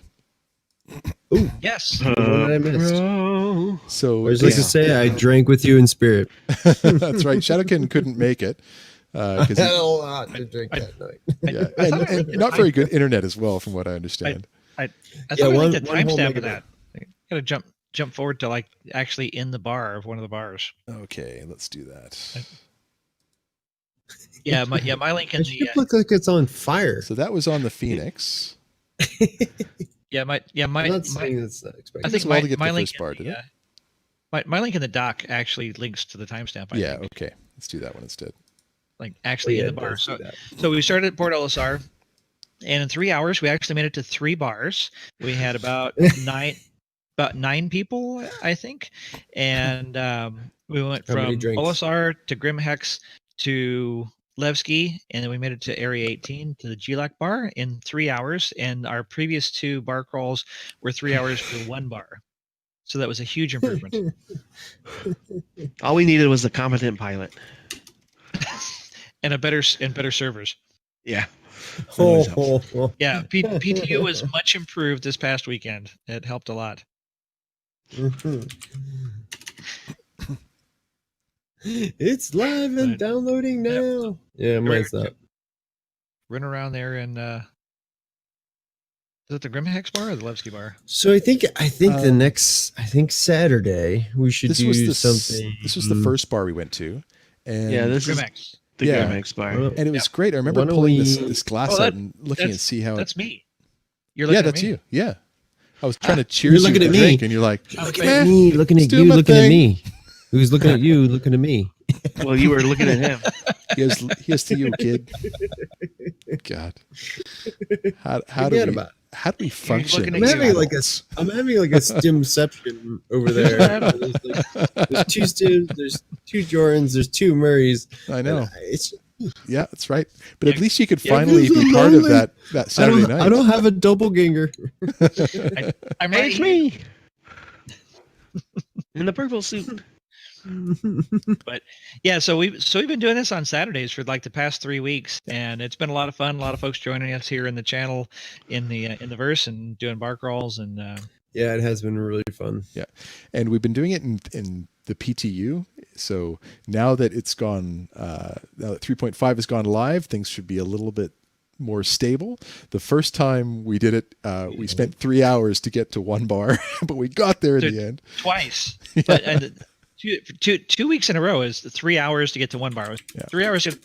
Ooh, Yes. one that I missed. So I was just to say, I drank with you in spirit. that's right. Shadowkin couldn't make it. I Because had a lot to drink that night. yeah, I thought and not very good internet as well, from what I understand. I Yeah, thought one- the one whole timestamp of megabyte. that. Gotta jump forward to like actually in the bar of one of the bars. Okay, let's do that. Yeah, my link in It the should look like it's on fire. So that was on the Phoenix. I'm not saying that's not I expected. think It's well to my, get my the link first bar, in did the, my link in the doc actually links to the timestamp. I Yeah, think. okay. Let's do that one instead. Like actually in the it bar. does do So that. so we started at Port LSR, and in 3 hours we actually made it to 3 bars. We had about nine people, I think, and we went How many from drinks? OSR to Grimhex to Levski, and then we made it to Area 18 to the GLAC bar in 3 hours. And our previous 2 bar crawls were 3 hours for 1 bar, so that was a huge improvement. All we needed was a competent pilot. and better servers. Yeah. Oh, Yeah, PTU was much improved this past weekend. It helped a lot. It's live and But- downloading now. Yeah, mine's not. Run around there and is it the Grimhex bar or the Levski bar? So I think the next Saturday we should This do was something. This was the first bar we went to, and Yeah, this is Grimhex. the Yeah. Gramex bar. And it was great. I remember Why don't pulling we- this glass Oh, out and looking and that's- see how That's me. You're yeah, looking at that's me. you. Yeah. I was trying to You're cheers you looking with at the me. drink, and you're like, Okay. Look at me, looking at doing you, my looking at thing. me. Who's looking at you, looking at me? Well, you were looking at him. here's to you, kid. God. How do Forget we about it. how do we function? looking I'm at as you. having like adults? I'm having like a stimception over there. There's two Stims, there's two Jordans, there's two Murrays. I know. And It's Yeah, that's right. But at Yeah. least you could Yeah, finally this be is part of lonely. that Saturday night. I don't have a doppelganger. I'm Hey, right it's here. me. In the purple suit. Yeah, so we've been doing this on Saturdays for like the past 3 weeks, and it's been a lot of fun. A lot of folks joining us here in the channel, in the verse, and doing bar crawls, and Yeah, it has been really fun. And we've been doing it in the PTU. So now that it's gone, now that 3.5 has gone live, things should be a little bit more stable. The first time we did it, we spent 3 hours to get to one bar, but we got there in Dude. the end. twice. But and 2 weeks in a row is 3 hours to get to one bar. It was Yeah. 3 hours to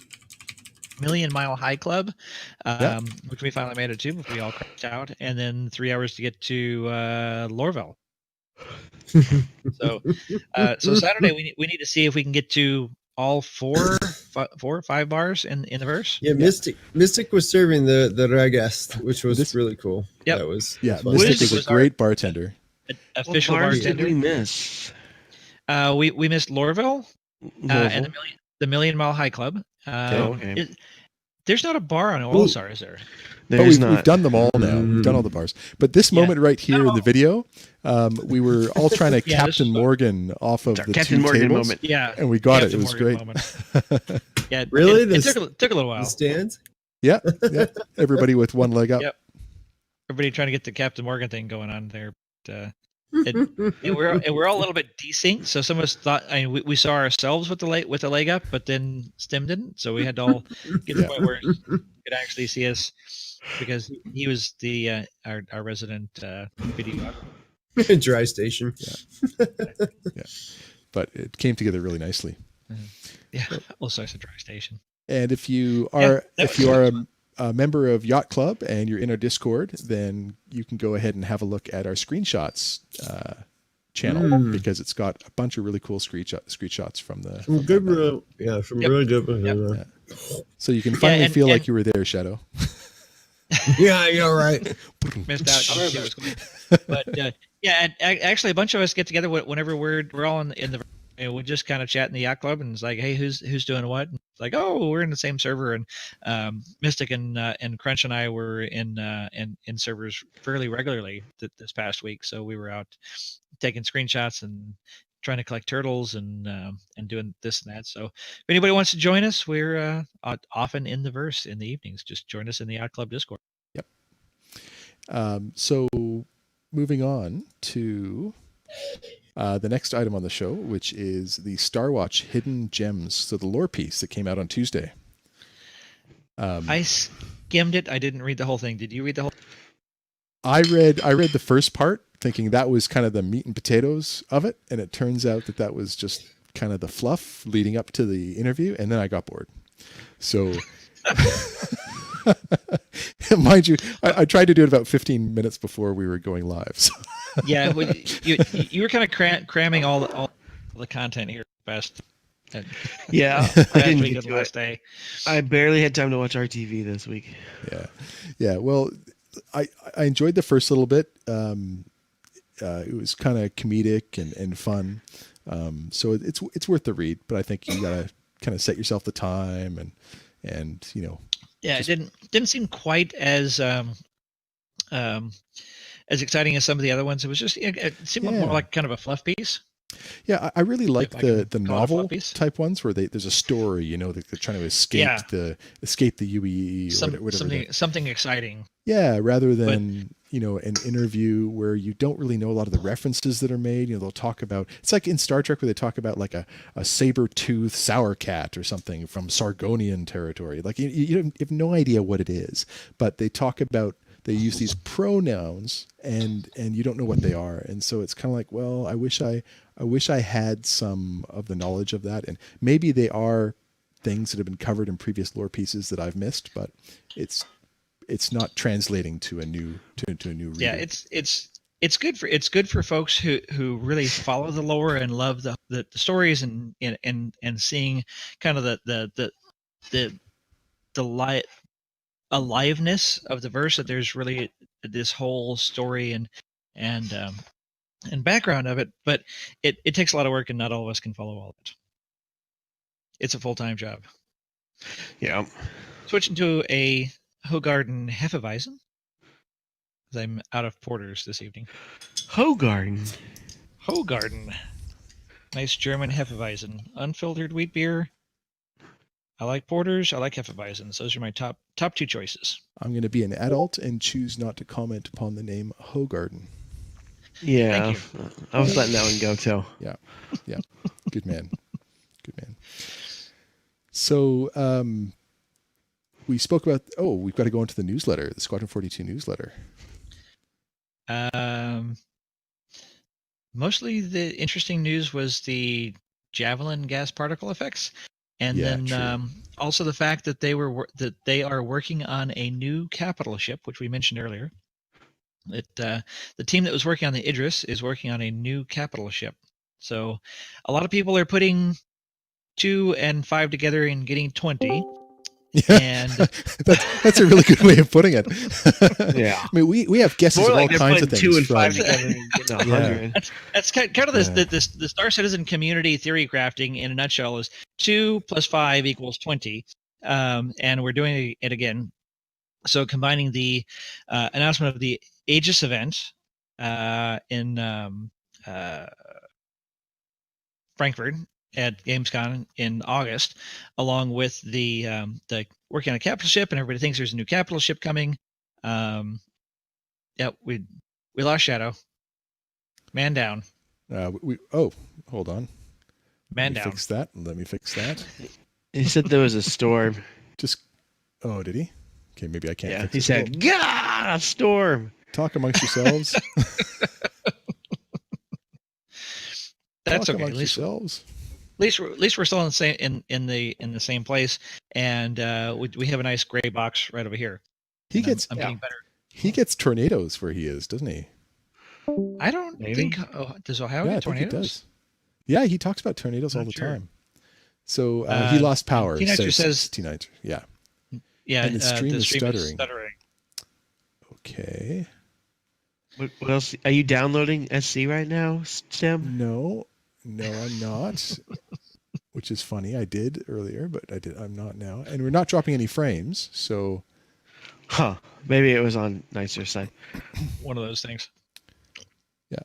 Million Mile High Club, Yeah. which we finally made it to, but we all crashed out, and then 3 hours to get to Lorville. So Saturday we need to see if we can get to all 4 or 5 bars in the verse. Yeah, Mystic was serving the Ragast, which was This- really cool. Yep. That was Yeah, fun. Mystic Wiz was a was great bartender. Official What bars bartender. did we miss? We missed Lorville and the Million Mile High Club. Okay. There's not a bar on Ooh. Olsar, is there? But There's we've not. done them all now. We've done all the bars. But this Yeah. moment right here in the video, we were all trying to Yeah, this Captain is fun. Morgan off of the Captain two Morgan tables, moment. Yeah. and we got it. Captain It was Morgan great. moment. Yeah, Really? It This- took a little The while. stands. Yeah, yeah. Everybody with one leg up. Yep. Everybody trying to get the Captain Morgan thing going on there. But, we're all a little bit desynced. So some of us thought, we saw ourselves with the leg up, but then Stim didn't. So we had to all get to the point where he could actually see us, because he was the our resident video. Dry station. But it came together really nicely. Yeah, also it's a dry station. And if you Yeah, are that if was you are fun. a member of Yacht Club and you're in our Discord, then you can go ahead and have a look at our screenshots channel, because it's got a bunch of really cool screenshots from the. From good, from Yep. really good. Yep. So you can finally and- feel like and- you were there, Shadow. Yeah, you're right. Missed out. You didn't see what's going on. But yeah, and actually a bunch of us get together whenever we're all in the. And we just kind of chat in the yacht club, and it's like, hey, who's doing what? And it's like, oh, we're in the same server, and Mystic and Crunch and I were in servers fairly regularly this past week. So we were out taking screenshots and trying to collect turtles and doing this and that. So if anybody wants to join us, we're often in the verse in the evenings. Just join us in the yacht club Discord. So moving on to the next item on the show, which is the Star Watch Hidden Gems. So the lore piece that came out on Tuesday. I skimmed it. I didn't read the whole thing. Did you read the whole? I read the first part, thinking that was kind of the meat and potatoes of it, and it turns out that was just kind of the fluff leading up to the interview, and then I got bored. So, mind you, I tried to do it about 15 minutes before we were going live. So. Yeah, you were kind of cramming all the content here fast. Yeah, I Last didn't week get and to last it. day. I barely had time to watch RTV this week. Yeah. Well, I enjoyed the first little bit. It was kind of comedic and fun. So it's worth the read, but I think you gotta kind of set yourself the time and Yeah, it didn't seem quite as exciting as some of the other ones. It was just it seemed more like kind of a fluff piece. Yeah, I really like If I can the call it a novel fluff piece. type ones where there's a story, they're trying to escape the UEE or whatever. Something exciting. Yeah, rather than an interview where you don't really know a lot of the references that are made. They'll talk about, it's like in Star Trek where they talk about like a saber-toothed sour cat or something from Sargonian territory. Like you have no idea what it is, but they talk about, they use these pronouns and you don't know what they are. And so it's kind of like, well, I wish I had some of the knowledge of that. And maybe they are things that have been covered in previous lore pieces that I've missed, but it's not translating to a new reader. Yeah, it's good for folks who really follow the lore and love the stories and seeing kind of the aliveness of the verse, that there's really this whole story and background of it, but it takes a lot of work and not all of us can follow all of it. It's a full-time job. Yeah. Switching to a Hogarden Hefeweizen, as I'm out of porters this evening. Hogarden. Nice German Hefeweizen. Unfiltered wheat beer. I like porters. I like Hefeweizens. Those are my top two choices. I'm going to be an adult and choose not to comment upon the name Hogarden. Yeah, I was letting that one go too. Yeah. Good man. So we spoke about. Oh, we've got to go into the newsletter, the Squadron 42 newsletter. Mostly the interesting news was the Javelin gas particle effects, and then also the fact that they are working on a new capital ship, which we mentioned earlier. The team that was working on the Idris is working on a new capital ship. So a lot of people are putting 2 and 5 together and getting 20. Yeah, and that's a really good way of putting it. Yeah, I mean, we have guesses more of like all kinds of things. 2 and 5 together and getting 100. That's kind of the Star Citizen community theory crafting in a nutshell is 2 + 5 = 20, and we're doing it again. So combining the announcement of the Aegis event in Frankfurt at Gamescom in August, along with the working on a capital ship, and everybody thinks there's a new capital ship coming. Yeah, we lost Shadow. Man down. Hold on. Man down. Let me fix that. He said there was a storm. Did he? Okay, maybe I can't. Yeah, fix he it. said, "God, a storm." Talk amongst yourselves. That's Talk okay. amongst yourselves. At least we're still in the same in the same place, and we have a nice gray box right over here. I'm getting better. He gets tornadoes where he is, doesn't he? I don't think. Does Ohio get tornadoes? I think it does. Yeah, he talks about tornadoes all the time. So he lost power. Teenager says Teenager. Yeah. Yeah, and the stream is stuttering. stuttering. Okay. What else? Are you downloading SC right now, Tim? No, I'm not. Which is funny. I did earlier, but I'm not now. And we're not dropping any frames, so. Huh. Maybe it was on nicer side. One of those things. Yeah.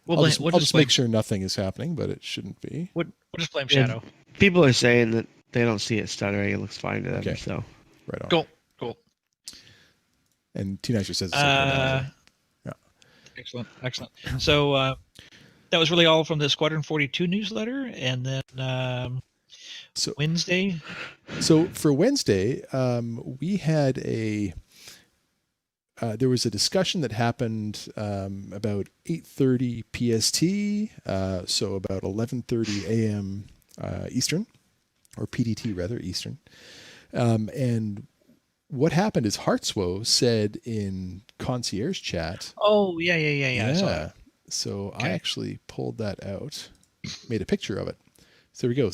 We'll I'll just make sure nothing is happening, but it shouldn't be. We'll just blame Shadow. People are saying that they don't see it stuttering. It looks fine to them. Okay. So. Right on. Cool. And Teenager says it's okay. Yeah. Excellent. So that was really all from the Squadron 42 newsletter, and then Wednesday. So for Wednesday, we had there was a discussion that happened about 8:30 PST, so about 11:30 a.m. Eastern, or PDT rather, Eastern, and what happened is Heartswoe said in Concierge Chat. Oh, yeah. I saw that. So Okay. I actually pulled that out, made a picture of it. So there we go.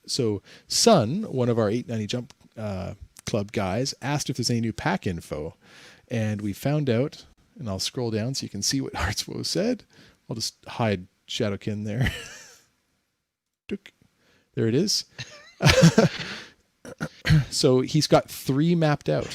So Sun, one of our 890 Jump Club guys, asked if there's any new pack info, and we found out. And I'll scroll down so you can see what Heartswoe said. I'll just hide Shadowkin there. There it is. So he's got 3 mapped out.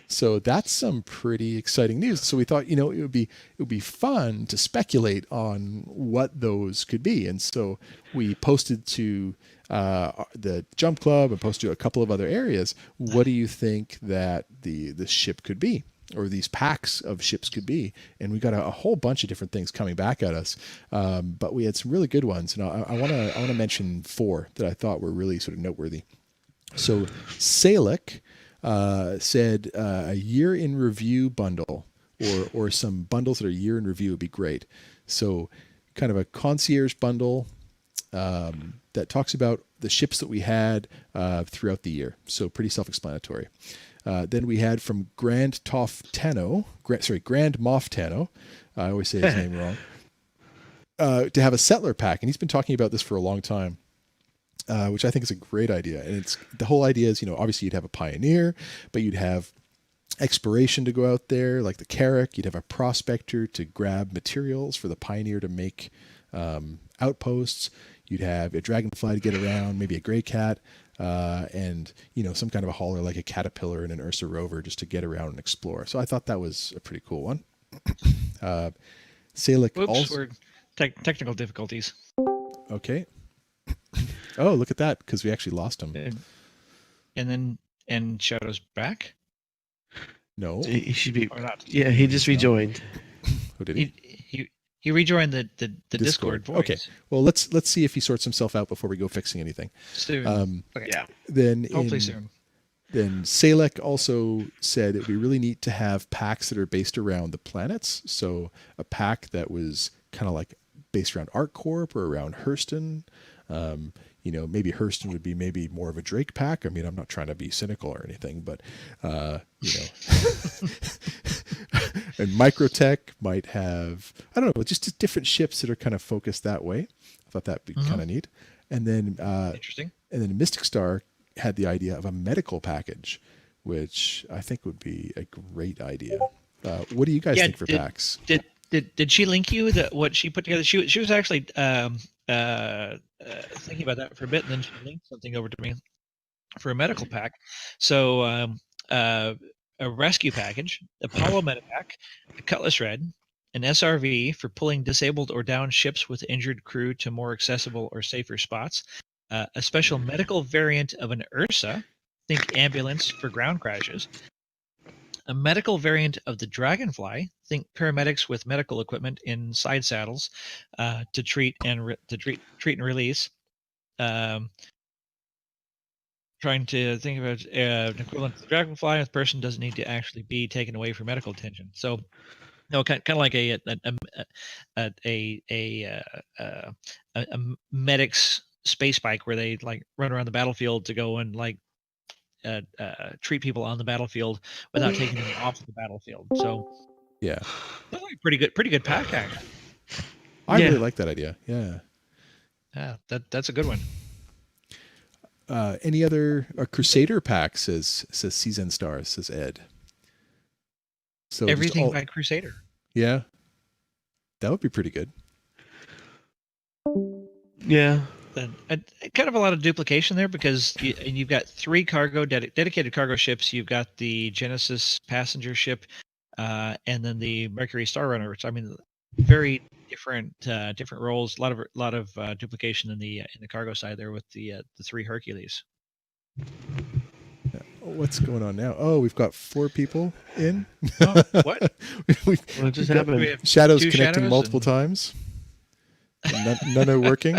So that's some pretty exciting news. So we thought, it would be fun to speculate on what those could be. And so we posted to the Jump Club and posted to a couple of other areas. What do you think that the ship could be, or these packs of ships could be? And we got a whole bunch of different things coming back at us. But we had some really good ones. And I want to mention 4 that I thought were really sort of noteworthy. So Salic said a year in review bundle, or some bundles that are year in review would be great. So kind of a concierge bundle that talks about the ships that we had throughout the year. So pretty self-explanatory. Then we had from Grand Moff Tano. I always say his name wrong. To have a settler pack, and he's been talking about this for a long time, which I think is a great idea. And it's the whole idea is, obviously you'd have a pioneer, but you'd have exploration to go out there, like the Carrack. You'd have a prospector to grab materials for the pioneer to make outposts. You'd have a dragonfly to get around, maybe a gray cat, and some kind of a hauler like a caterpillar and an Ursa rover just to get around and explore. So I thought that was a pretty cool one. Salic also. We're technical difficulties. Okay. Oh, look at that, because we actually lost him. And Shadow's back. No, He should be. Or not. Yeah, he just rejoined. who did he? He rejoined the Discord voice. Okay, well let's see if he sorts himself out before we go fixing anything. Soon. Okay. Yeah. Then Hopefully soon. Then Salek also said it would be really neat to have packs that are based around the planets. So a pack that was kind of like based around ArcCorp or around Hurston. Maybe Hurston would be maybe more of a Drake pack. I mean, I'm not trying to be cynical or anything, but and Microtech might have, I don't know, just different ships that are kind of focused that way. I thought that'd be kind of neat. And then Interesting. And then Mystic Star had the idea of a medical package, which I think would be a great idea. What do you guys think for packs? Did she link you what she put together? She was actually thinking about that for a bit, and then she linked something over to me for a medical pack. So a rescue package, Apollo Medipack, a Cutlass Red, an SRV for pulling disabled or downed ships with injured crew to more accessible or safer spots, a special medical variant of an Ursa, think ambulance for ground crashes, a medical variant of the Dragonfly, think paramedics with medical equipment in side saddles to treat and release. Trying to think about an equivalent to the Dragonfly. A person doesn't need to actually be taken away for medical attention. So, kind of like a medic's space bike where they like run around the battlefield to go and like treat people on the battlefield without taking them off the battlefield. So Yeah, that's like pretty good pack actually. I really like that idea. Yeah. Yeah, that's a good one. Any other Crusader pack says Season Stars, says Ed. So Everything by Crusader. Yeah, that would be pretty good. Yeah. Then kind of a lot of duplication there because you've got three dedicated cargo ships. You've got the Genesis passenger ship, and then the Mercury Star Runner. Which I mean, very different roles. A lot of duplication in the cargo side there with the three Hercules. What's going on now? Oh, we've got 4 people in. Oh, what? What just happened? Shadows connecting multiple times. None are working.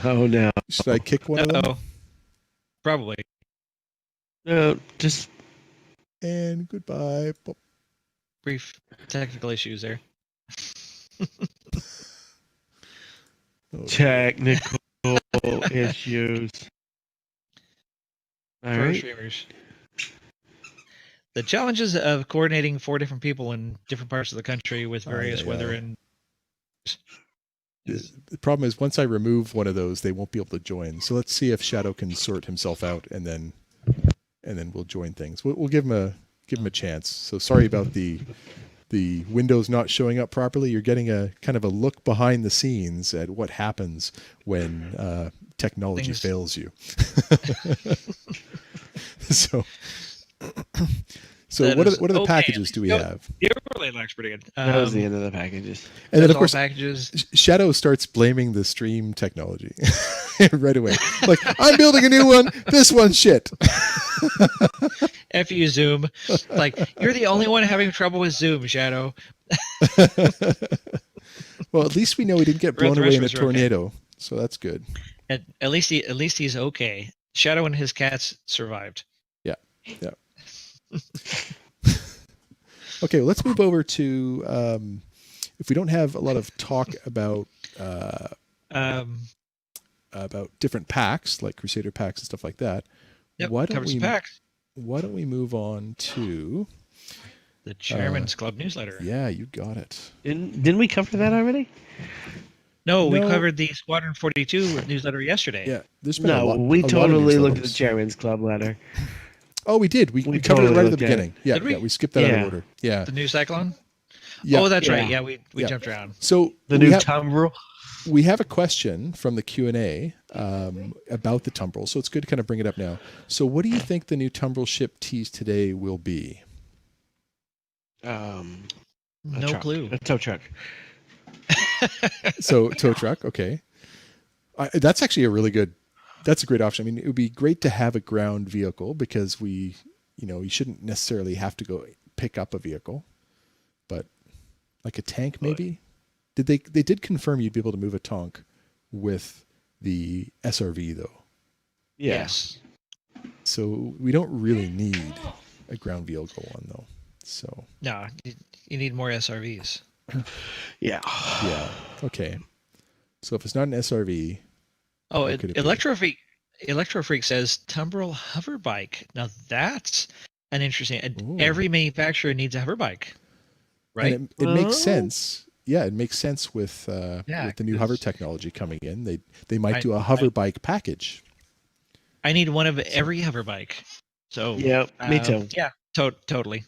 Oh no. Should I kick one of them? Probably. No, just And goodbye. Brief technical issues there. technical issues. All For right. streamers. The challenges of coordinating 4 different people in different parts of the country with various weather and. The problem is once I remove one of those, they won't be able to join. So let's see if Shadow can sort himself out, and then we'll join things. We'll give him a chance. So sorry about the windows not showing up properly. You're getting a kind of a look behind the scenes at what happens when technology fails you. So what are the packages do we have? The overlay looks pretty good. That was the end of the packages. And then of course packages. Shadow starts blaming the stream technology right away. Like, I'm building a new one. This one's shit. F you, Zoom. Like, you're the only one having trouble with Zoom, Shadow. Well, at least we know he didn't get blown away in a tornado, okay. So that's good. At least he's okay. Shadow and his cats survived. Yeah. Okay, well, let's move over to if we don't have a lot of talk about about different packs, like Crusader packs and stuff like that. Yep, Why don't covered some we? packs. Why don't we move on to? The Chairman's Club newsletter. Yeah, you got it. Didn't we cover that already? No, we No. covered the Squadron 42 newsletter yesterday. Yeah, there's been No, a lot. we a lot of totally looked at the newsletters. Chairman's Club letter. Oh, we did. We covered totally it right at the looked at it. beginning. Yeah, Did we? yeah, we skipped that out Yeah. of order. Yeah, The new Cyclone? yeah. Oh, that's Yeah. right. Yeah, we Yeah. jumped around. So The we new have, Tumbrel. we have a question from the Q&A about the Tumbrel, so it's good to kind of bring it up now. So what do you think the new Tumbrel ship teased today will be? No clue. A tow truck. So tow truck, okay. That's actually that's a great option. I mean, it would be great to have a ground vehicle because you shouldn't necessarily have to go pick up a vehicle, but like a tank maybe. They did confirm you'd be able to move a tank with the SRV though. Yeah. Yes. So we don't really need a ground vehicle one though. So No, you need more SRVs. Yeah. yeah, okay. So if it's not an SRV, Oh, what could it be? Electrofreak says Tumbrel hover bike. Now that's an interesting. Ooh. Every manufacturer needs a hover bike, right? And it makes Oh. sense. Yeah, it makes sense with the new hover technology coming in. They might do a hover bike package. I need one of every hover bike. So Yeah, me too. Yeah, totally.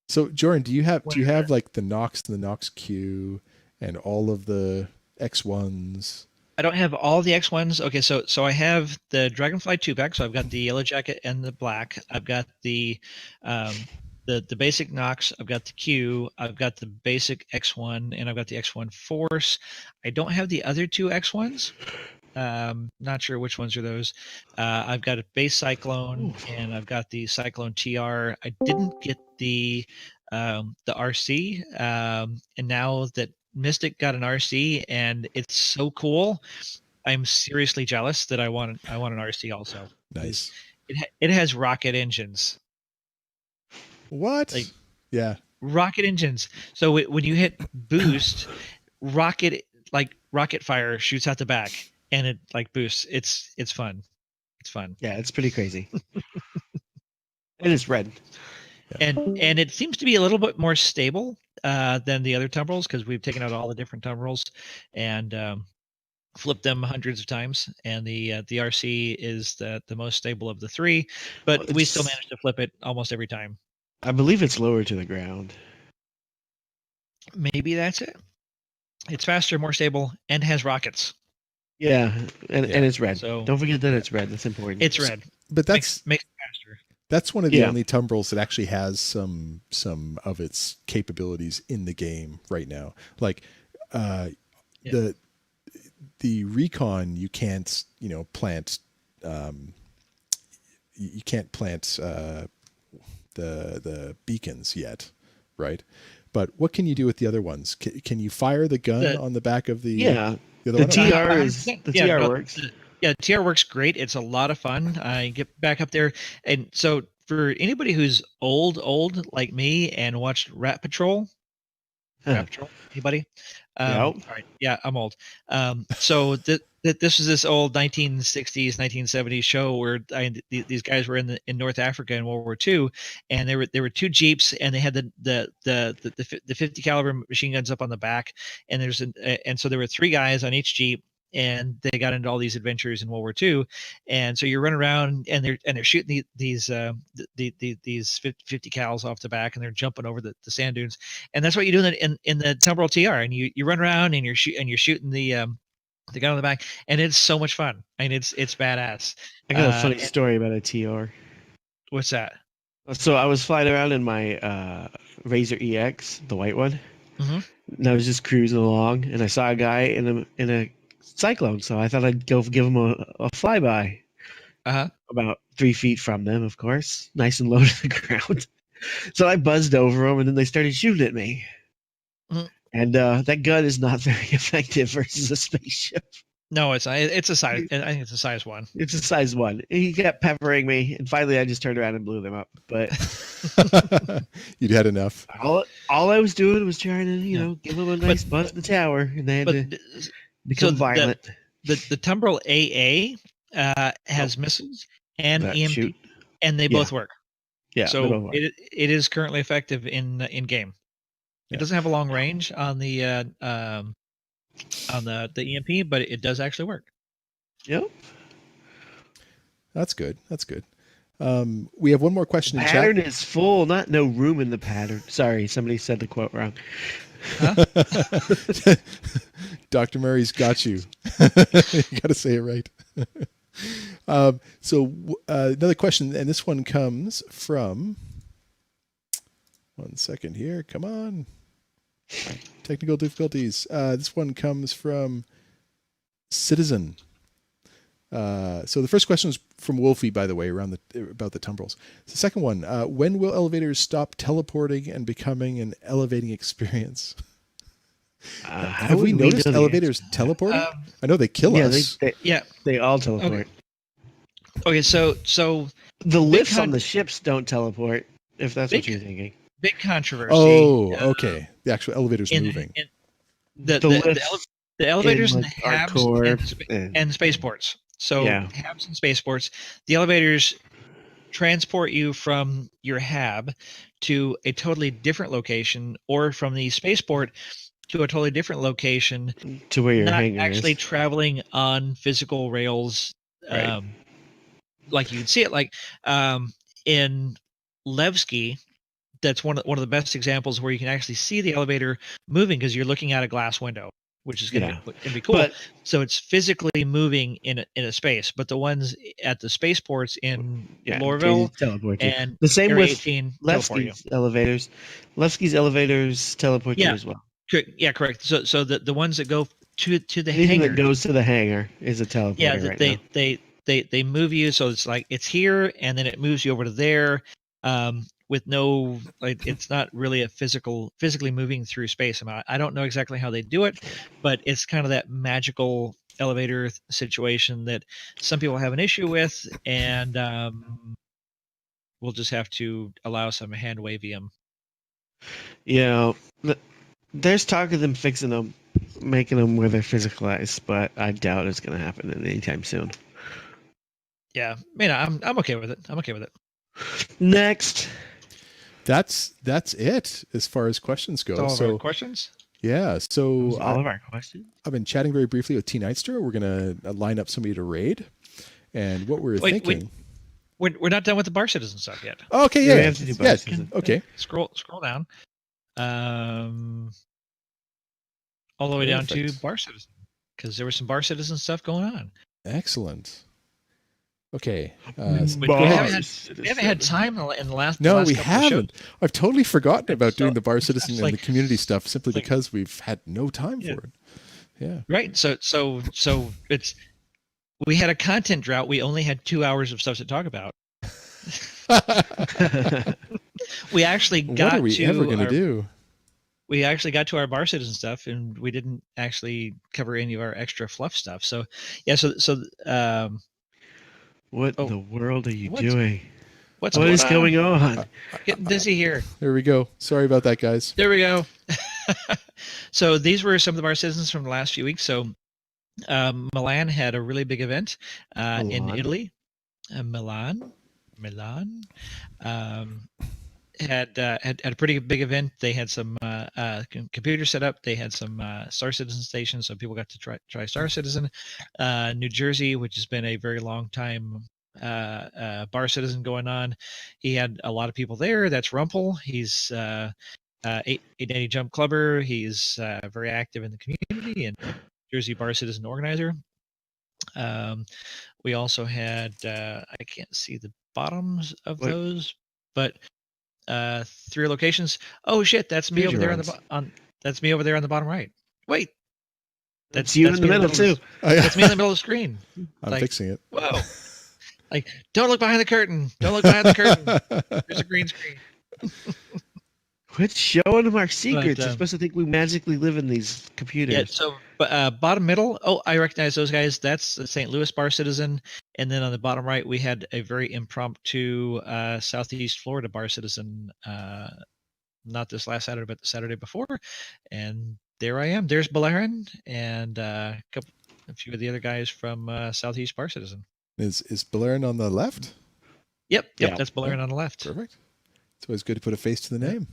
So Jordan, do you have like the Nox and the Nox Q and all of the X1s? I don't have all the X1s. Okay, so I have the Dragonfly 2-pack. So I've got the yellow jacket and the black. I've got the basic Nox. I've got the Q. I've got the basic X1, and I've got the X1 Force. I don't have the other two X1s. Not sure which ones are those. I've got a base Cyclone, and I've got the Cyclone TR. I didn't get the RC, and now that Mystic got an RC and it's so cool, I'm seriously jealous that I want an RC also. Nice. It has rocket engines. What? Like- yeah. Rocket engines. So when you hit boost, rocket fire shoots out the back and it like boosts. It's fun. It's fun. Yeah, it's pretty crazy. And it's red. And it seems to be a little bit more stable than the other Tumbrels because we've taken out all the different Tumbrels and flipped them hundreds of times. And the RC is the most stable of the three, but we still manage to flip it almost every time. I believe it's lower to the ground. Maybe that's it. It's faster, more stable, and has rockets. Yeah, and it's red. So- Don't forget that it's red. That's important. It's red. But that's Makes it faster. that's one of the Yeah. only Tumbrels that actually has some of its capabilities in the game right now. Like the Recon, you can't plant you can't plant the beacons yet, right? But what can you do with the other ones? Can you fire the gun on the back of the yeah. the other The one? TR is the TR no, works. Yeah, TR works great. It's a lot of fun. I get back up there, and so for anybody who's old like me and watched Rat Patrol, anybody? Yep. All right, yeah, I'm old. So this was this old 1960s, 1970s show where these guys were in North Africa in World War II, and there were two jeeps, and they had the 50 caliber machine guns up on the back, and and so there were three guys on each jeep. And they got into all these adventures in World War II, and so you run around and they're shooting these 50 cals off the back, and they're jumping over the sand dunes, and that's what you do in the Tumbrel TR, and you run around and you're shooting the gun on the back, and it's so much fun. I mean, it's badass. I got a funny story about a TR. What's that? So I was flying around in my Razor EX, the white one, and I was just cruising along, and I saw a guy in a Cyclone, so I thought I'd go give him a flyby. About 3 feet from them, of course, nice and low to the ground. So I buzzed over them, and then they started shooting at me. And that gun is not very effective versus a spaceship. No, it's a size. I think it's a size 1. It's a size 1. He kept peppering me, and finally I just turned around and blew them up. But You'd had enough. all I was doing was trying to, give them a nice buzz in the tower, and they had to Become violent. The Tumbrel AA has missiles and That EMP, shoot. and they both work. Yeah. So it is currently effective in game. Yeah. It doesn't have a long range on the EMP, but it does actually work. Yep. That's good. That's good. We have one more question in Pattern chat. is full, not no room in the pattern. Sorry, somebody said the quote wrong. Dr. Murray's got you. You got to say it right. Another question, and this one comes from. One second here. Come on. Technical difficulties. This one comes from Citizen. So the first question was from Wolfie, by the way, about the tumbrels. The second one, when will elevators stop teleporting and becoming an elevating experience? Have we noticed elevators teleporting? I know they kill us. They all teleport. Okay, so the lifts on the ships don't teleport, if that's what you're thinking. Big controversy. Oh, okay. The actual elevator's moving. The elevators in the HABs and spaceports. So HABs and spaceports, the elevators transport you from your HAB to a totally different location, or from the spaceport to a totally different location, to where your not hangar actually is. traveling on physical rails, Right. like you can see it. Like in Levski, that's one of the best examples where you can actually see the elevator moving because you're looking out a glass window, which is going to be cool. So it's physically moving in a space. But the ones at the spaceports in Lorville and the same Area with 18 Levski's elevators. Levski's elevators teleport you as well. Yeah, correct. So the ones that go to the Anything hangar that goes to the hangar is a teleporter. Yeah, they move you, so it's like it's here and then it moves you over to there. With no, like, it's not really a physically moving through space. I don't know exactly how they do it, but it's kind of that magical elevator situation that some people have an issue with, and we'll just have to allow some hand wavium. There's talk of them fixing them, making them where they're physicalized, but I doubt it's going to happen anytime soon. Yeah, I'm okay with it. Next. That's it as far as questions go. All of our questions? Yeah. So all of our questions. I've been chatting very briefly with T Nightster. We're gonna line up somebody to raid, and what we're thinking. We're not done with the Bar Citizen stuff yet. Okay. Yeah. We have to do Bar Citizen. Okay. Scroll down. All the way down to Bar Citizen, because there was some Bar Citizen stuff going on. Excellent. Okay. We haven't had time in the last. No, last we haven't. I've totally forgotten about doing the Bar Citizen and the community stuff simply because we've had no time for it. Yeah. Right. So it's, we had a content drought. We only had 2 hours of stuff to talk about. We actually got what are we ever going to do? We actually got to our Bar Citizen stuff, and we didn't actually cover any of our extra fluff stuff. So, yeah. What in the world are you doing? What is going on? Getting dizzy here. There we go. Sorry about that, guys. There we go. So these were some of Our Citizens from the last few weeks. So Milan had a really big event in Italy. Milan had a pretty big event. They had some computers set up. They had some Star Citizen stations, so people got to try Star Citizen. New Jersey, which has been a very long time Bar Citizen going on, he had a lot of people there. That's Rumpel. He's 880 Jump Clubber. He's very active in the community and Jersey Bar Citizen organizer. We also had I can't see the bottoms of those, but 3 locations. Oh shit, that's me over there that's me over there on the bottom right. Wait, that's you in the middle too. That's me in the middle of the screen. I'm fixing it. Whoa! Like, don't look behind the curtain. Don't look behind the curtain. There's a green screen. Quit showing them our secrets. You're supposed to think we magically live in these computers. Yeah. So, bottom middle. Oh, I recognize those guys. That's the St. Louis Bar Citizen. And then on the bottom right, we had a very impromptu Southeast Florida Bar Citizen. Not this last Saturday, but the Saturday before. And there I am. There's Balerin and a few of the other guys from Southeast Bar Citizen. Is Balerin on the left? Yep, Yeah. that's Balerin on the left. Perfect. It's always good to put a face to the name.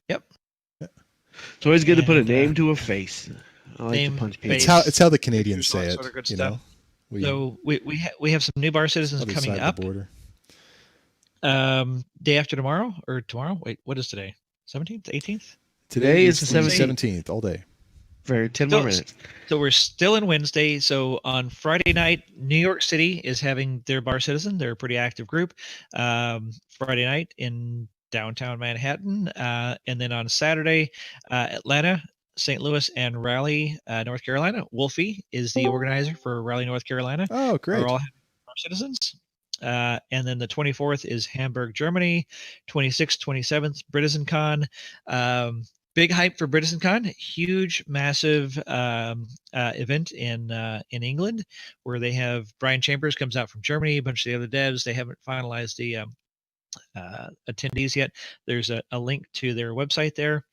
Yep. It's always good to put a And, name to a face. I like name, to punch people. face. It's how the Canadians Pictures, all say that it. sort of good You stuff. know, So we have some new Bar Citizens other coming side up. of the border. Day after tomorrow or tomorrow? Wait, what is today? 17th, 18th? Today is is the the 17th. 17th, all day. For 10 So- more minutes. So we're still in Wednesday. So on Friday night, New York City is having their Bar Citizen. They're a pretty active group. Friday night in downtown Manhattan. And then on Saturday, Atlanta, St. Louis, and Raleigh, North Carolina. Wolfie is the organizer for Raleigh, North Carolina. Oh, great. Are all having Bar Citizens. And then the 24th is Hamburg, Germany. 26th, 27th, BritizenCon. Big hype for BritizenCon. Huge, massive event in England where they have Brian Chambers comes out from Germany, a bunch of the other devs. They haven't finalized the attendees yet. There's a link to their website there.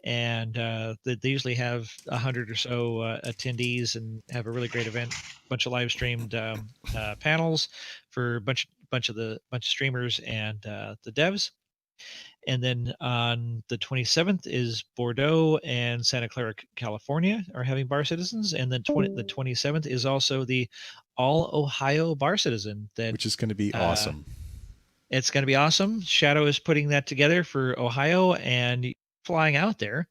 And they usually have 100 or so attendees and have a really great event. Bunch of live streamed panels for a bunch of streamers and the devs. And then on the 27th is Bordeaux and Santa Clara, California are having Bar Citizens. And then the 27th is also the All Ohio Bar Citizen. Which is going to be awesome. It's going to be awesome. Shadow is putting that together for Ohio and flying out there.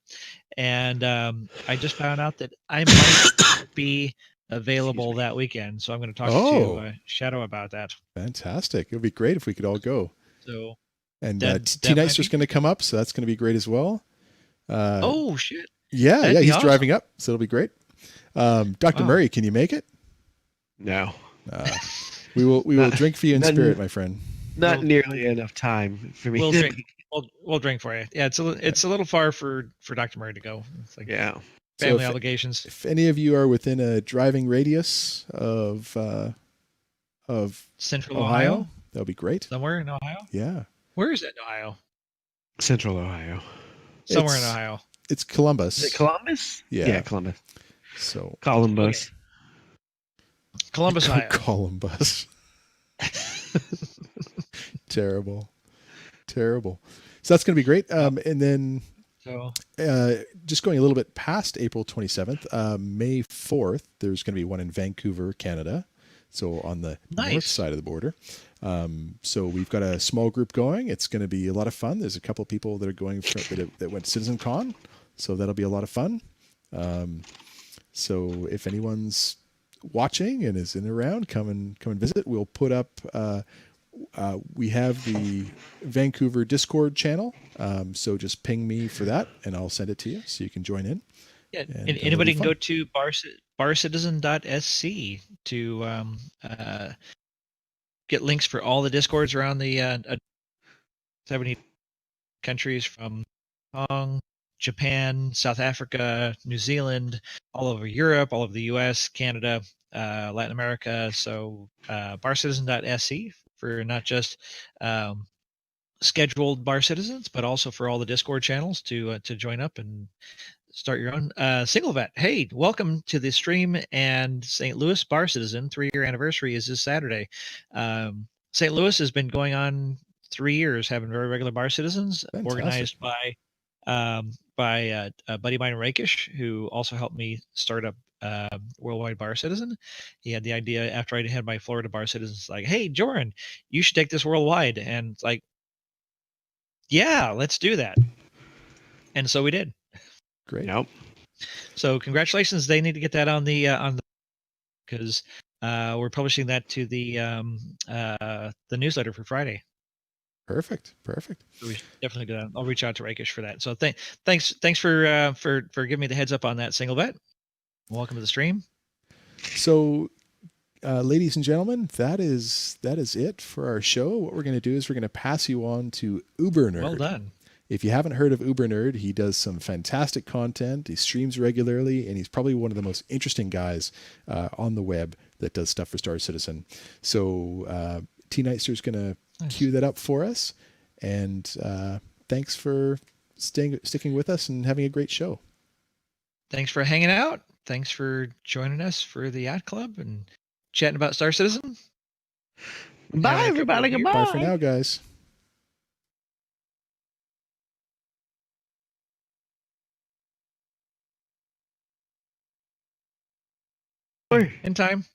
And I just found out that I might be available that weekend. So I'm going to talk to Shadow about that. Fantastic. It would be great if we could all go. So And That T-Nicer's going to come up, so that's going to be great as well. oh, shit. Yeah, that'd be he's awesome. driving up, so it'll be great. Dr. Wow. Murray, can you make it? No. We will drink for you in None- spirit, my friend. Not nearly enough time for me. We'll to drink. We'll drink for you. Yeah, it's a little far for Dr. Murray to go. It's like Yeah. So family if- obligations. If any of you are within a driving radius of Central Ohio, Ohio, that would be great. somewhere in Ohio. Yeah. Where is that in Ohio? Central Ohio. Somewhere in It's- Ohio. It's Columbus. Is it Columbus? Yeah. Columbus. So Columbus. Columbus, Ohio. Columbus. Terrible. So that's going to be great. And then So just going a little bit past April 27th, May 4th, there's going to be one in Vancouver, Canada. So on the north side of the border. So we've got a small group going. It's going to be a lot of fun. There's a couple of people that are going that went to CitizenCon. So that'll be a lot of fun. So if anyone's watching and is in around, come and visit. We'll put up, we have the Vancouver Discord channel. So just ping me for that and I'll send it to you so you can join in. yeah, And and it'll anybody be can fun. go to barcitizen.sc to get links for all the discords around the 70 countries from Hong Kong, Japan, South Africa, New Zealand, all over Europe, all over the US, Canada, Latin America. So barcitizen.sc for not just scheduled bar citizens, but also for all the Discord channels to join up and start your own single vet. Hey, welcome to the stream and St. Louis Bar Citizen 3-year anniversary is this Saturday. St. Louis has been going on 3 years, having very regular bar citizens. Fantastic. Organized by a buddy of mine, Rakish, who also helped me start up Worldwide Bar Citizen. He had the idea after I had my Florida Bar Citizens, like, hey, Joran, you should take this worldwide. And it's like, yeah, let's do that. And so we did. Great. Nope. So congratulations. They need to get that on the because we're publishing that to the newsletter for Friday. Perfect. So we should definitely do that. I'll reach out to Rakish for that. So thanks for giving me the heads up on that single bet. Welcome to the stream. So, ladies and gentlemen, that is it for our show. What we're going to do is we're going to pass you on to Uber Nerd. Well done. If you haven't heard of Uber Nerd, he does some fantastic content. He streams regularly, and he's probably one of the most interesting guys on the web that does stuff for Star Citizen. So T-Nicer's going to cue that up for us. And thanks for sticking with us and having a great show. thanks for hanging out. Thanks for joining us for the Yacht Club and chatting about Star Citizen. Bye, Having a couple everybody. of beers. Goodbye. Bye for now, guys. In time.